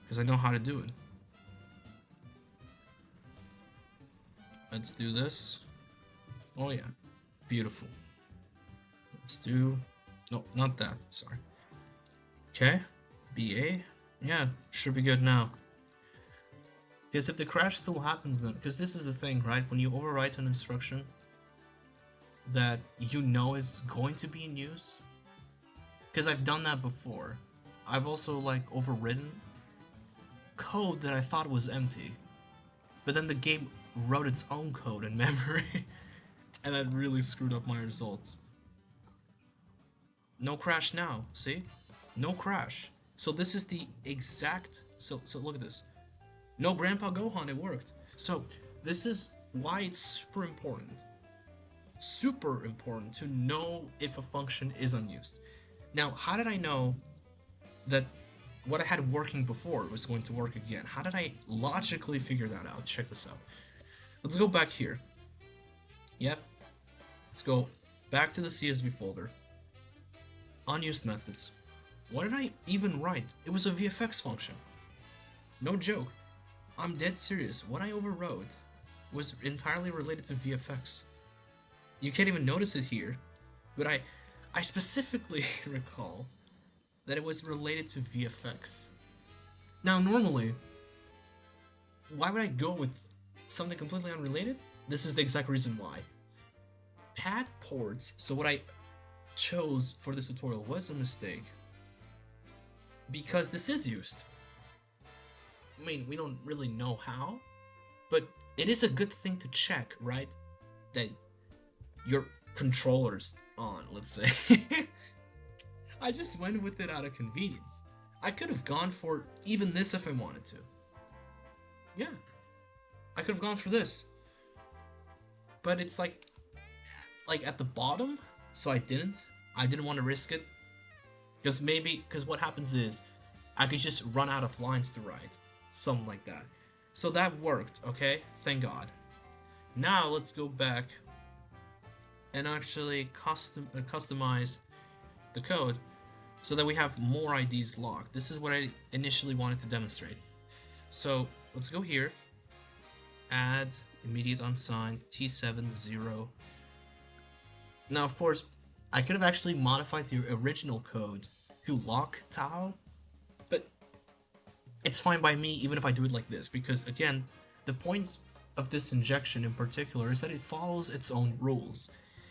because I know how to do it. Let's do this. Oh yeah, beautiful. Let's do, no, not that, sorry. Okay, BA, yeah, should be good now. Because if the crash still happens then, because this is the thing, right? When you overwrite an instruction that you know is going to be in use, because I've done that before. I've also like overwritten code that I thought was empty, but then the game wrote its own code in memory, and that really screwed up my results. No crash now, see? No crash. So this is the exact, so look at this. No Grandpa Gohan, it worked. So this is why it's super important to know if a function is unused. Now, how did I know that what I had working before was going to work again? How did I logically figure that out? Check this out. Let's go back here. Yep. Let's go back to the CSV folder. Unused methods. What did I even write? It was a VFX function. No joke. I'm dead serious. What I overwrote was entirely related to VFX. You can't even notice it here, but I specifically recall that it was related to VFX. Now, normally, why would I go with something completely unrelated? This is the exact reason why. Pad ports, so what I chose for this tutorial was a mistake, because this is used. I mean, we don't really know how, but it is a good thing to check, right? That your controller's on, let's say. I just went with it out of convenience. I could have gone for even this if I wanted to. Yeah, I could have gone for this. But it's like at the bottom, so I didn't want to risk it. Because what happens is, I could just run out of lines to write. Something like that. So that worked, okay? Thank God. Now let's go back and actually customize the code so that we have more IDs locked. This is what I initially wanted to demonstrate. So let's go here, add immediate unsigned T70. Now, of course, I could have actually modified the original code to lock Tao, but it's fine by me even if I do it like this, because again, the point of this injection in particular is that it follows its own rules.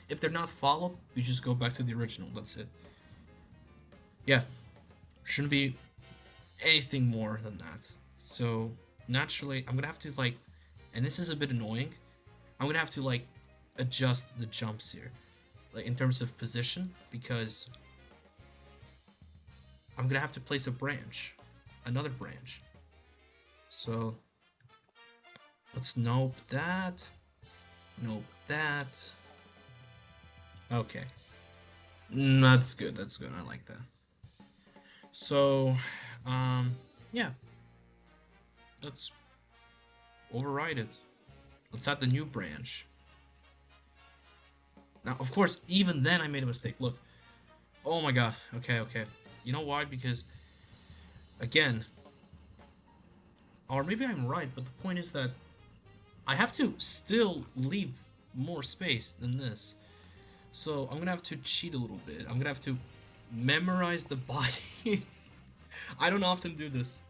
If they're not followed, you just go back to the original, that's it. Yeah, shouldn't be anything more than that. So naturally, I'm gonna have to and this is a bit annoying, I'm gonna have to adjust the jumps here, in terms of position, because I'm gonna have to place a branch, another branch. So let's nope that. Okay, that's good, I like that. So yeah, let's override it. Let's add the new branch. Now, of course, even then I made a mistake. Look. Oh my god. Okay. You know why? Because, again, or maybe I'm right, but the point is that I have to still leave more space than this. So I'm gonna have to cheat a little bit. I'm gonna have to memorize the bytes. I don't often do this.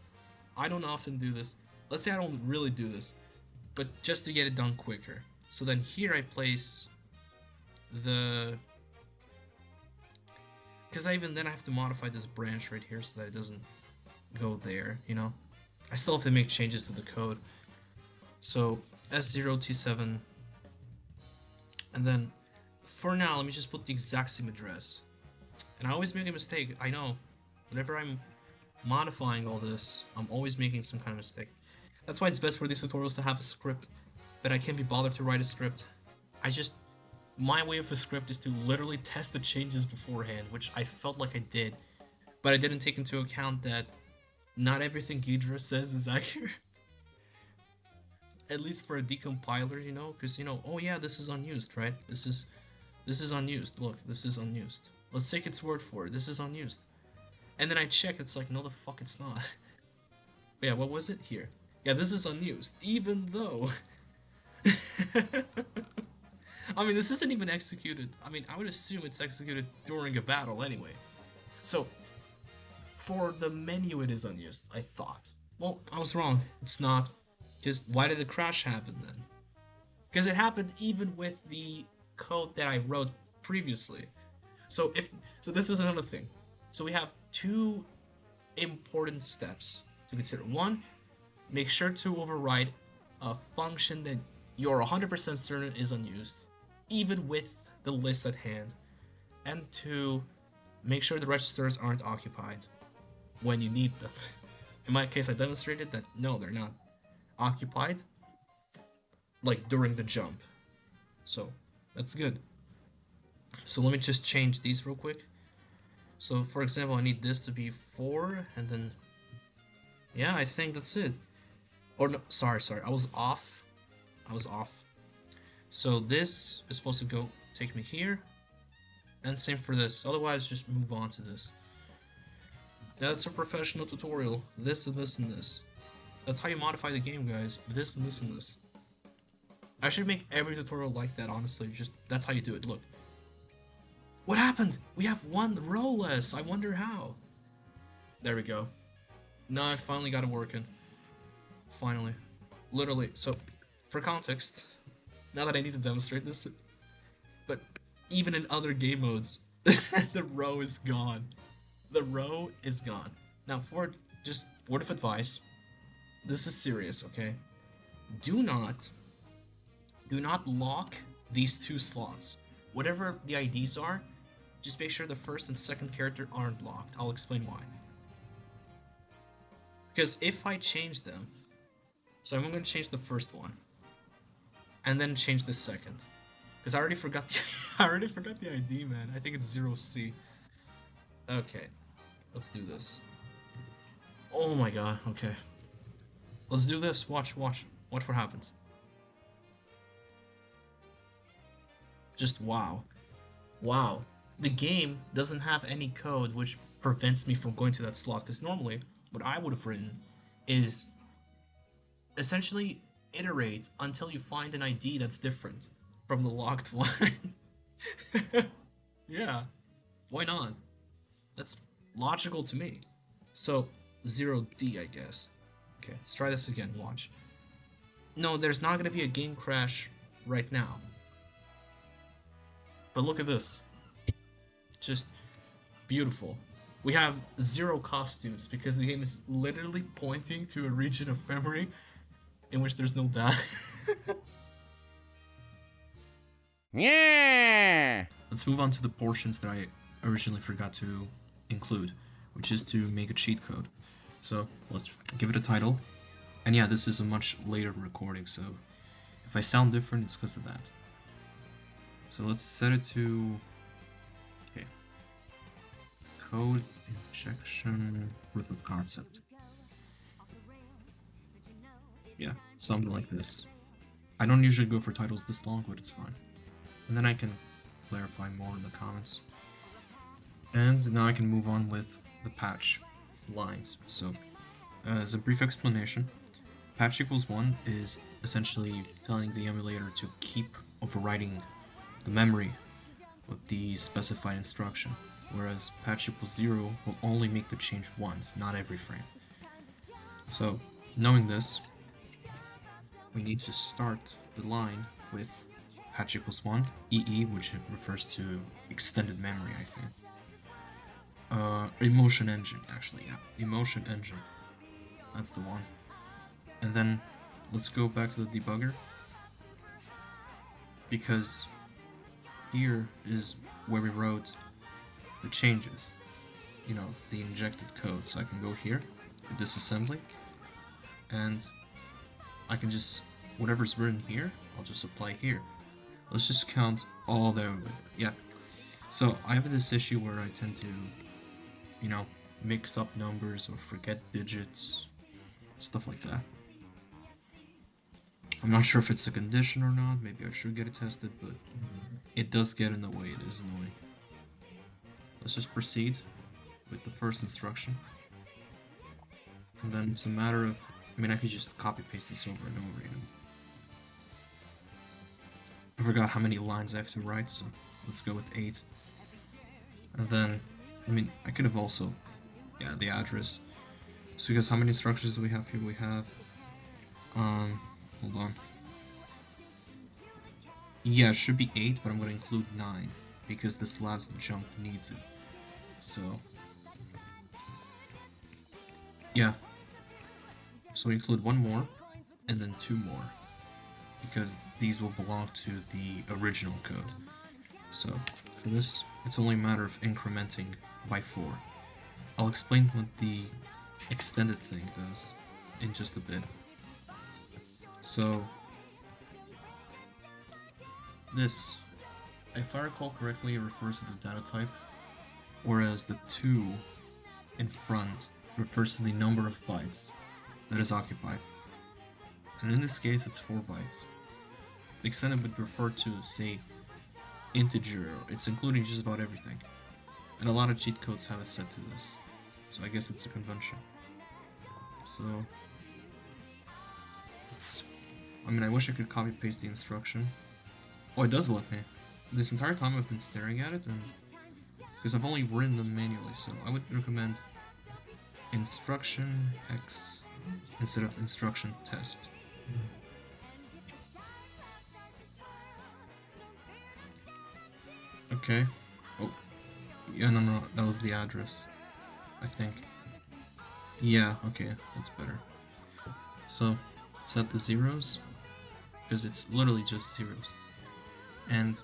Let's say I don't really do this, but just to get it done quicker. So then here I place because even then I have to modify this branch right here so that it doesn't go there, you know? I still have to make changes to the code. So S0T7, and then for now let me just put the exact same address. And I always make a mistake, I know. Whenever I'm modifying all this, I'm always making some kind of mistake. That's why it's best for these tutorials to have a script, but I can't be bothered to write a script. My way of a script is to literally test the changes beforehand, which I felt like I did, but I didn't take into account that not everything Ghidra says is accurate. At least for a decompiler, you know, because, you know, oh yeah, this is unused, right? This is unused. Look, this is unused. Let's take its word for it. This is unused. And then I check, it's like, no the fuck it's not. Yeah, what was it? Here. Yeah, this is unused, even though... I mean, this isn't even executed. I mean, I would assume it's executed during a battle anyway. So, for the menu it is unused, I thought. Well, I was wrong. It's not. Because why did the crash happen then? Because it happened even with the code that I wrote previously. So this is another thing. So we have two important steps to consider. One, make sure to override a function that you're 100% certain is unused, even with the list at hand. And two, make sure the registers aren't occupied when you need them. In my case, I demonstrated that no, they're not occupied, like during the jump. So that's good. So let me just change these real quick. So for example, I need this to be 4, and then yeah, I think that's it. Or no, sorry, I was off. So this is supposed to go take me here, and same for this. Otherwise, just move on to this. That's a professional tutorial. This and this and this. That's how you modify the game, guys. This and this and this. I should make every tutorial like that, honestly. Just that's how you do it. Look. What happened? We have one row less. I wonder how. There we go. Now I finally got it working. Finally. Literally. So, for context, now that I need to demonstrate this, but even in other game modes, the row is gone. The row is gone. Now, for just word of advice, this is serious, okay? Do not lock these two slots. Whatever the IDs are, just make sure the first and second character aren't locked. I'll explain why. Because if I change them, so I'm going to change the first one, and then change the second. Because I already forgot the ID, man. I think it's 0C. Okay, let's do this. Oh my god, okay. Let's do this. Watch what happens. Just wow. Wow. The game doesn't have any code which prevents me from going to that slot, because normally what I would have written is essentially iterate until you find an ID that's different from the locked one. Yeah, why not? That's logical to me. So 0D, I guess. Okay, let's try this again, watch. No, there's not gonna be a game crash right now. But look at this. Just beautiful. We have 0 costumes because the game is literally pointing to a region of memory in which there's no data. Yeah! Let's move on to the portions that I originally forgot to include, which is to make a cheat code. So let's give it a title. And yeah, this is a much later recording, so if I sound different, it's because of that. So let's set it to code injection proof of concept. Yeah, something like this. I don't usually go for titles this long, but it's fine. And then I can clarify more in the comments. And now I can move on with the patch lines. So, as a brief explanation, patch equals 1 is essentially telling the emulator to keep overriding the memory with the specified instruction, whereas patch equals 0 will only make the change once, not every frame. So, knowing this, we need to start the line with patch equals 1, EE, which refers to extended memory, I think. Emotion engine, actually, yeah. Emotion engine. That's the one. And then, let's go back to the debugger, because here is where we wrote the changes, you know, the injected code. So I can go here, disassembly, and I can just, whatever's written here, I'll just apply here. Let's just count all the, yeah. So I have this issue where I tend to, you know, mix up numbers or forget digits, stuff like that. I'm not sure if it's a condition or not, maybe I should get it tested, but it does get in the way, it is annoying. Let's just proceed with the first instruction. And then it's a matter of, I mean, I could just copy paste this over and over, you know. I forgot how many lines I have to write, so let's go with 8. And then, I mean, I could have also, yeah, the address. So because how many instructions do we have here? We have Hold on. Yeah, it should be 8, but I'm gonna include 9, because this last jump needs it. So... yeah. So we include 1 more, and then 2 more, because these will belong to the original code. So, for this, it's only a matter of incrementing by 4. I'll explain what the extended thing does in just a bit. So, this, if I recall correctly, it refers to the data type, whereas the 2 in front refers to the number of bytes that is occupied. And in this case, it's 4 bytes. The extended would refer to, say, integer. It's including just about everything. And a lot of cheat codes have it set to this. So I guess it's a convention. So... I mean, I wish I could copy-paste the instruction. Oh, it does let me. This entire time I've been staring at it, and... because I've only written them manually, so I would recommend instruction hex instead of instruction test. Okay. Oh. Yeah, no, that was the address, I think. Yeah, okay, that's better. So, set the zeros, because it's literally just zeros. And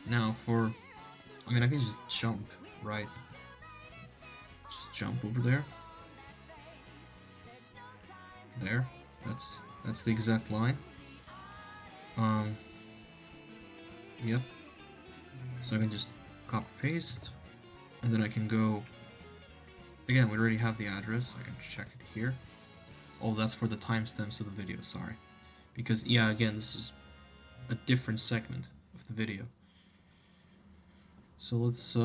now for... I mean, I can just jump, right? Just jump over there. There. That's the exact line. Yep. So I can just copy paste, and then I can go... Again, we already have the address, I can check it here. Oh, that's for the timestamps of the video, sorry. Because, yeah, again, this is a different segment of the video. So let's,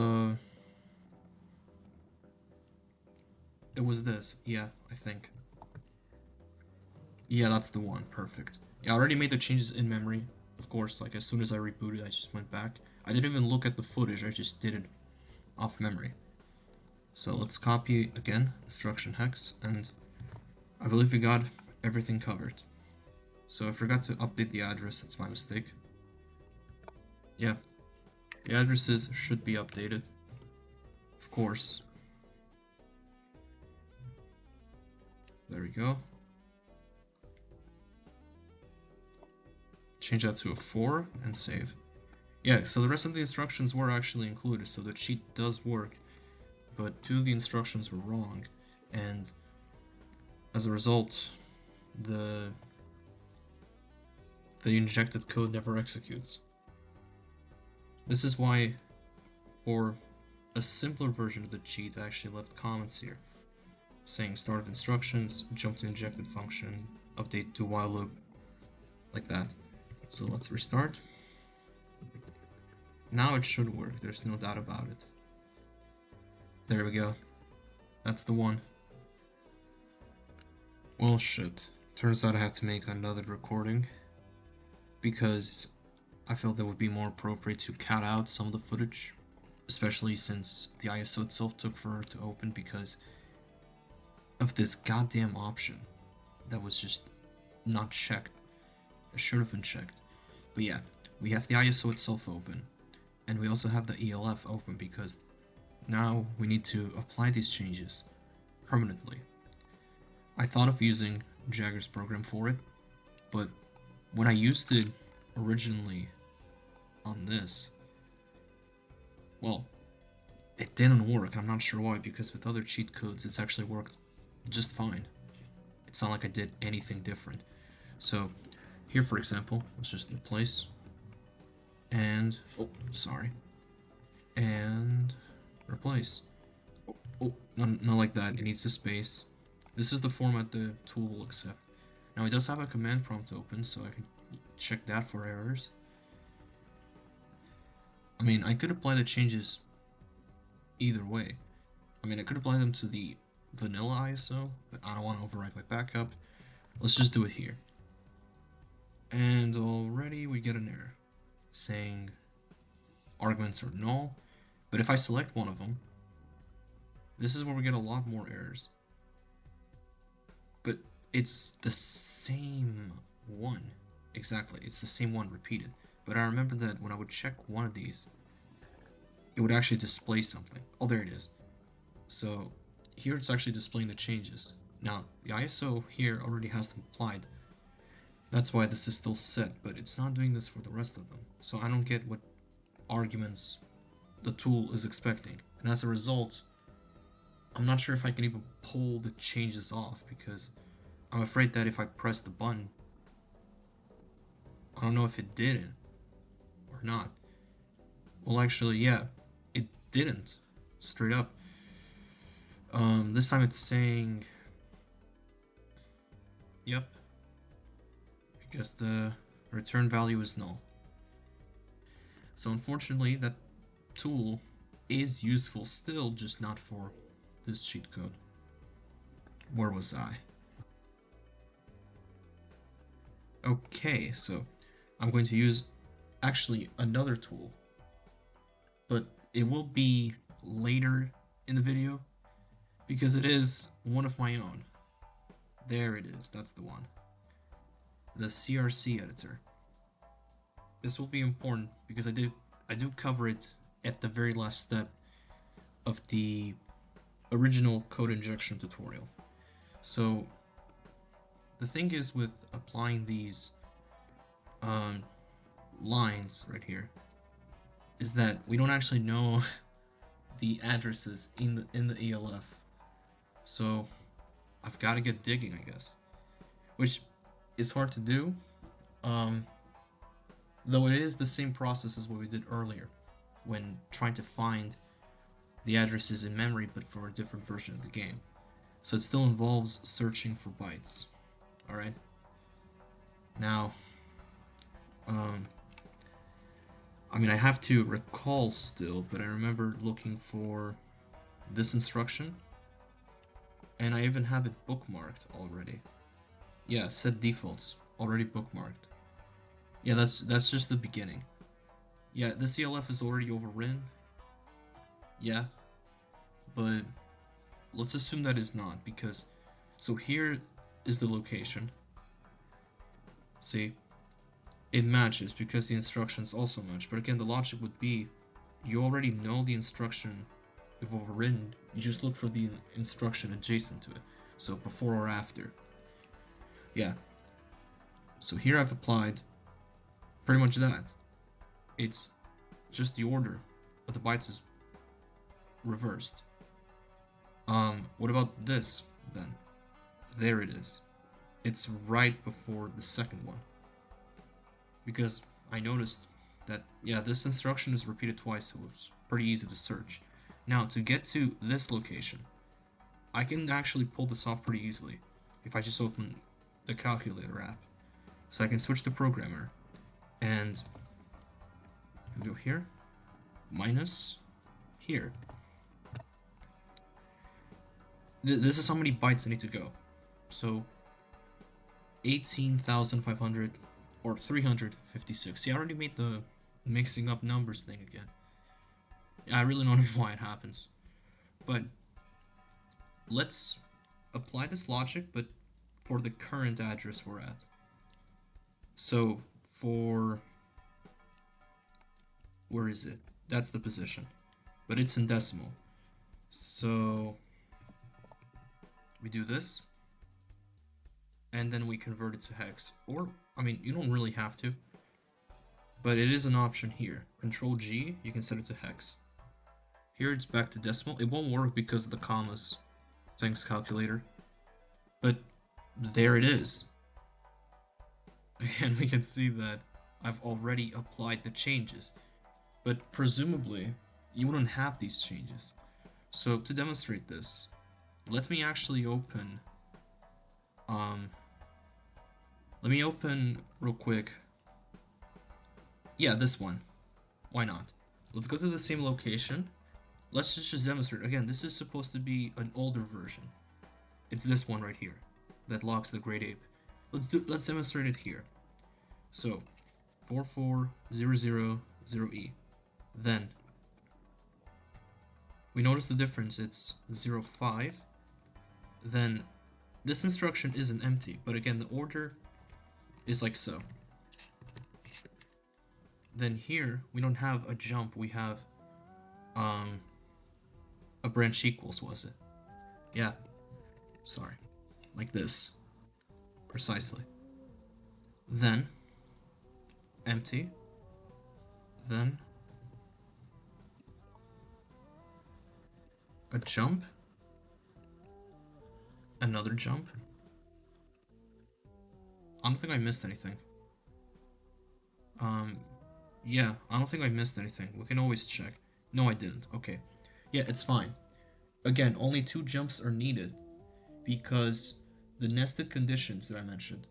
it was this, yeah, I think. Yeah, that's the one, perfect. Yeah, I already made the changes in memory. Of course, like, as soon as I rebooted, I just went back. I didn't even look at the footage, I just did it off memory. So let's copy again, instruction hex, and I believe we got everything covered. So I forgot to update the address, that's my mistake. Yeah, the addresses should be updated, of course. There we go. Change that to a 4 and save. Yeah, so the rest of the instructions were actually included, so the cheat does work, but 2 of the instructions were wrong, and as a result, the injected code never executes. This is why, for a simpler version of the cheat, I actually left comments here, saying start of instructions, jump to injected function, update to while loop, like that. So let's restart. Now it should work, there's no doubt about it. There we go. That's the one. Well, shit. Turns out I have to make another recording, because I felt it would be more appropriate to cut out some of the footage, especially since the ISO itself took forever to open because of this goddamn option that was just not checked. It should have been checked. But yeah, we have the ISO itself open, and we also have the ELF open because now we need to apply these changes permanently. I thought of using Jagger's program for it, but when I used it originally on this, well, it didn't work. I'm not sure why, because with other cheat codes it's actually worked just fine. It's not like I did anything different. So here, for example, let's just replace and and replace. Oh, not like that. It needs a space. This is the format the tool will accept. Now it does have a command prompt open, so I can check that for errors. I mean, I could apply the changes either way. I mean, I could apply them to the vanilla ISO, but I don't want to overwrite my backup. Let's just do it here. And already we get an error saying arguments are null, but if I select one of them, this is where we get a lot more errors. But it's the same one. Exactly, it's the same one repeated. But I remember that when I would check one of these, it would actually display something. Oh, there it is. So here it's actually displaying the changes. Now, the ISO here already has them applied. That's why this is still set, but it's not doing this for the rest of them. So I don't get what arguments the tool is expecting. And as a result, I'm not sure if I can even pull the changes off, because I'm afraid that if I press the button, I don't know if it did or not. Well, actually, yeah, it didn't. Straight up. This time it's saying, yep, because the return value is null. So unfortunately, that tool is useful still, just not for this cheat code. Where was I? Okay, so I'm going to use actually another tool, but it will be later in the video because it is one of my own. There it is, that's the one. The CRC editor. This will be important because I do cover it at the very last step of the original code injection tutorial. So the thing is with applying these lines right here is that we don't actually know the addresses in the ELF. So I've got to get digging, I guess, which is hard to do. Though it is the same process as what we did earlier when trying to find the addresses in memory, but for a different version of the game. So it still involves searching for bytes. Alright? Now, I mean, I have to recall still, but I remember looking for this instruction, and I even have it bookmarked already. Yeah, SetDefaults, already bookmarked. Yeah, that's just the beginning. Yeah, the CLF is already overwritten. Yeah, but let's assume that is not, because so here is the location. See, it matches because the instructions also match, but again, the logic would be you already know the instruction you've overwritten, you just look for the instruction adjacent to it, so before or after. Yeah, so here I've applied pretty much that. It's just the order of the bytes is reversed. What about this then? There it is. It's right before the second one. Because I noticed that, yeah, this instruction is repeated twice, so it's pretty easy to search. Now, to get to this location, I can actually pull this off pretty easily if I just open the calculator app. So I can switch to programmer and go here, minus here. This is how many bytes I need to go. So 18,500 or 356. See, I already made the mixing up numbers thing again. I really don't know why it happens. But let's apply this logic, but for the current address we're at. So for, where is it? That's the position, but it's in decimal. So we do this, and then we convert it to hex. Or, I mean, you don't really have to, but it is an option here. Control G, you can set it to hex. Here it's back to decimal. It won't work because of the commas. Thanks, calculator. But there it is. Again, we can see that I've already applied the changes, but presumably you wouldn't have these changes. So to demonstrate this, let me actually open, let me open real quick. Yeah, this one. Why not? Let's go to the same location. Let's just demonstrate. Again, this is supposed to be an older version. It's this one right here that locks the Great Ape. Let's demonstrate it here. So 44000E. Then we notice the difference. It's 05. Then this instruction isn't empty, but again, the order is like so. Then here, we don't have a jump, we have, a branch equals, was it? Yeah, sorry. Like this. Precisely. Then, empty. Then, a jump. Another jump. I don't think I missed anything. Yeah, I don't think I missed anything. We can always check. No, I didn't. Okay. Yeah, it's fine. Again, only 2 jumps are needed because the nested conditions that I mentioned,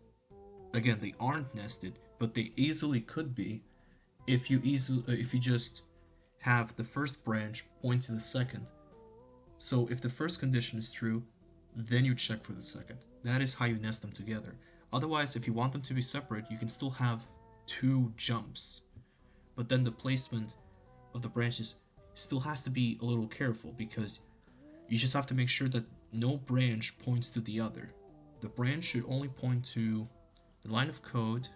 again, they aren't nested, but they easily could be if you just have the first branch point to the second. So if the first condition is true, then you check for the second. That is how you nest them together. Otherwise, if you want them to be separate, you can still have 2 jumps. But then the placement of the branches still has to be a little careful because you just have to make sure that no branch points to the other. The branch should only point to the line of code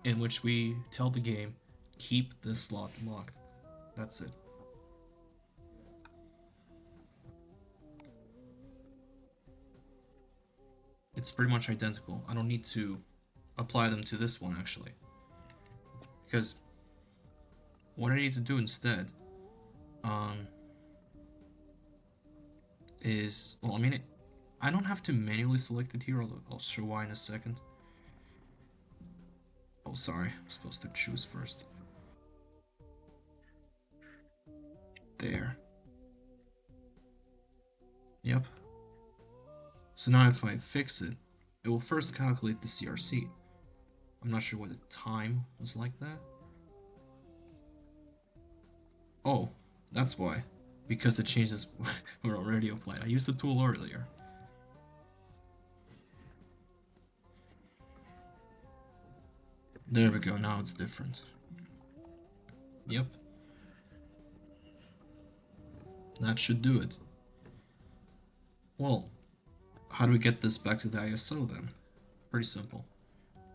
in which we tell the game, keep this slot locked. That's it. It's pretty much identical. I don't need to apply them to this one actually. Because what I need to do instead is, well, I mean, I don't have to manually select it here. I'll show why in a second. Oh, sorry, I'm supposed to choose first. There. Yep. So now if I fix it, it will first calculate the CRC. I'm not sure why the time was like that. Oh, that's why. Because the changes were already applied. I used the tool earlier. There we go, now it's different. Yep. That should do it. Well, how do we get this back to the ISO then? Pretty simple.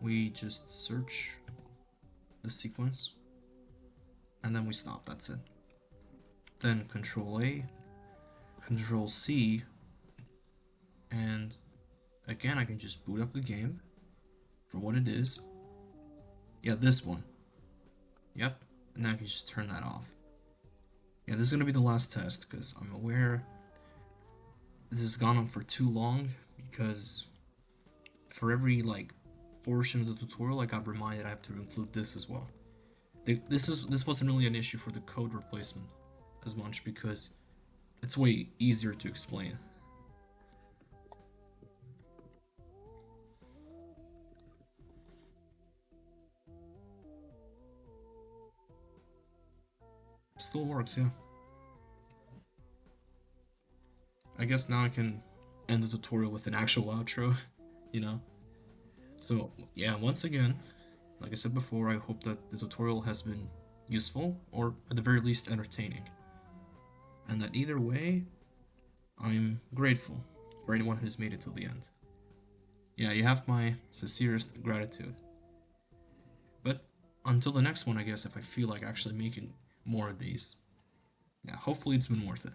We just search the sequence, and then we stop, that's it. Then Control A, Control C, and again I can just boot up the game for what it is. Yeah, this one. Yep, and now I can just turn that off. Yeah, this is gonna be the last test because I'm aware this has gone on for too long because for every like portion of the tutorial I got reminded I have to include this as well. This wasn't really an issue for the code replacement as much because it's way easier to explain. Still works, yeah. I guess now I can end the tutorial with an actual outro, you know? So, yeah, once again, like I said before, I hope that the tutorial has been useful, or at the very least entertaining. And that either way, I'm grateful for anyone who's made it till the end. Yeah, you have my sincerest gratitude. But until the next one, I guess, if I feel like actually making more of these, yeah, hopefully it's been worth it.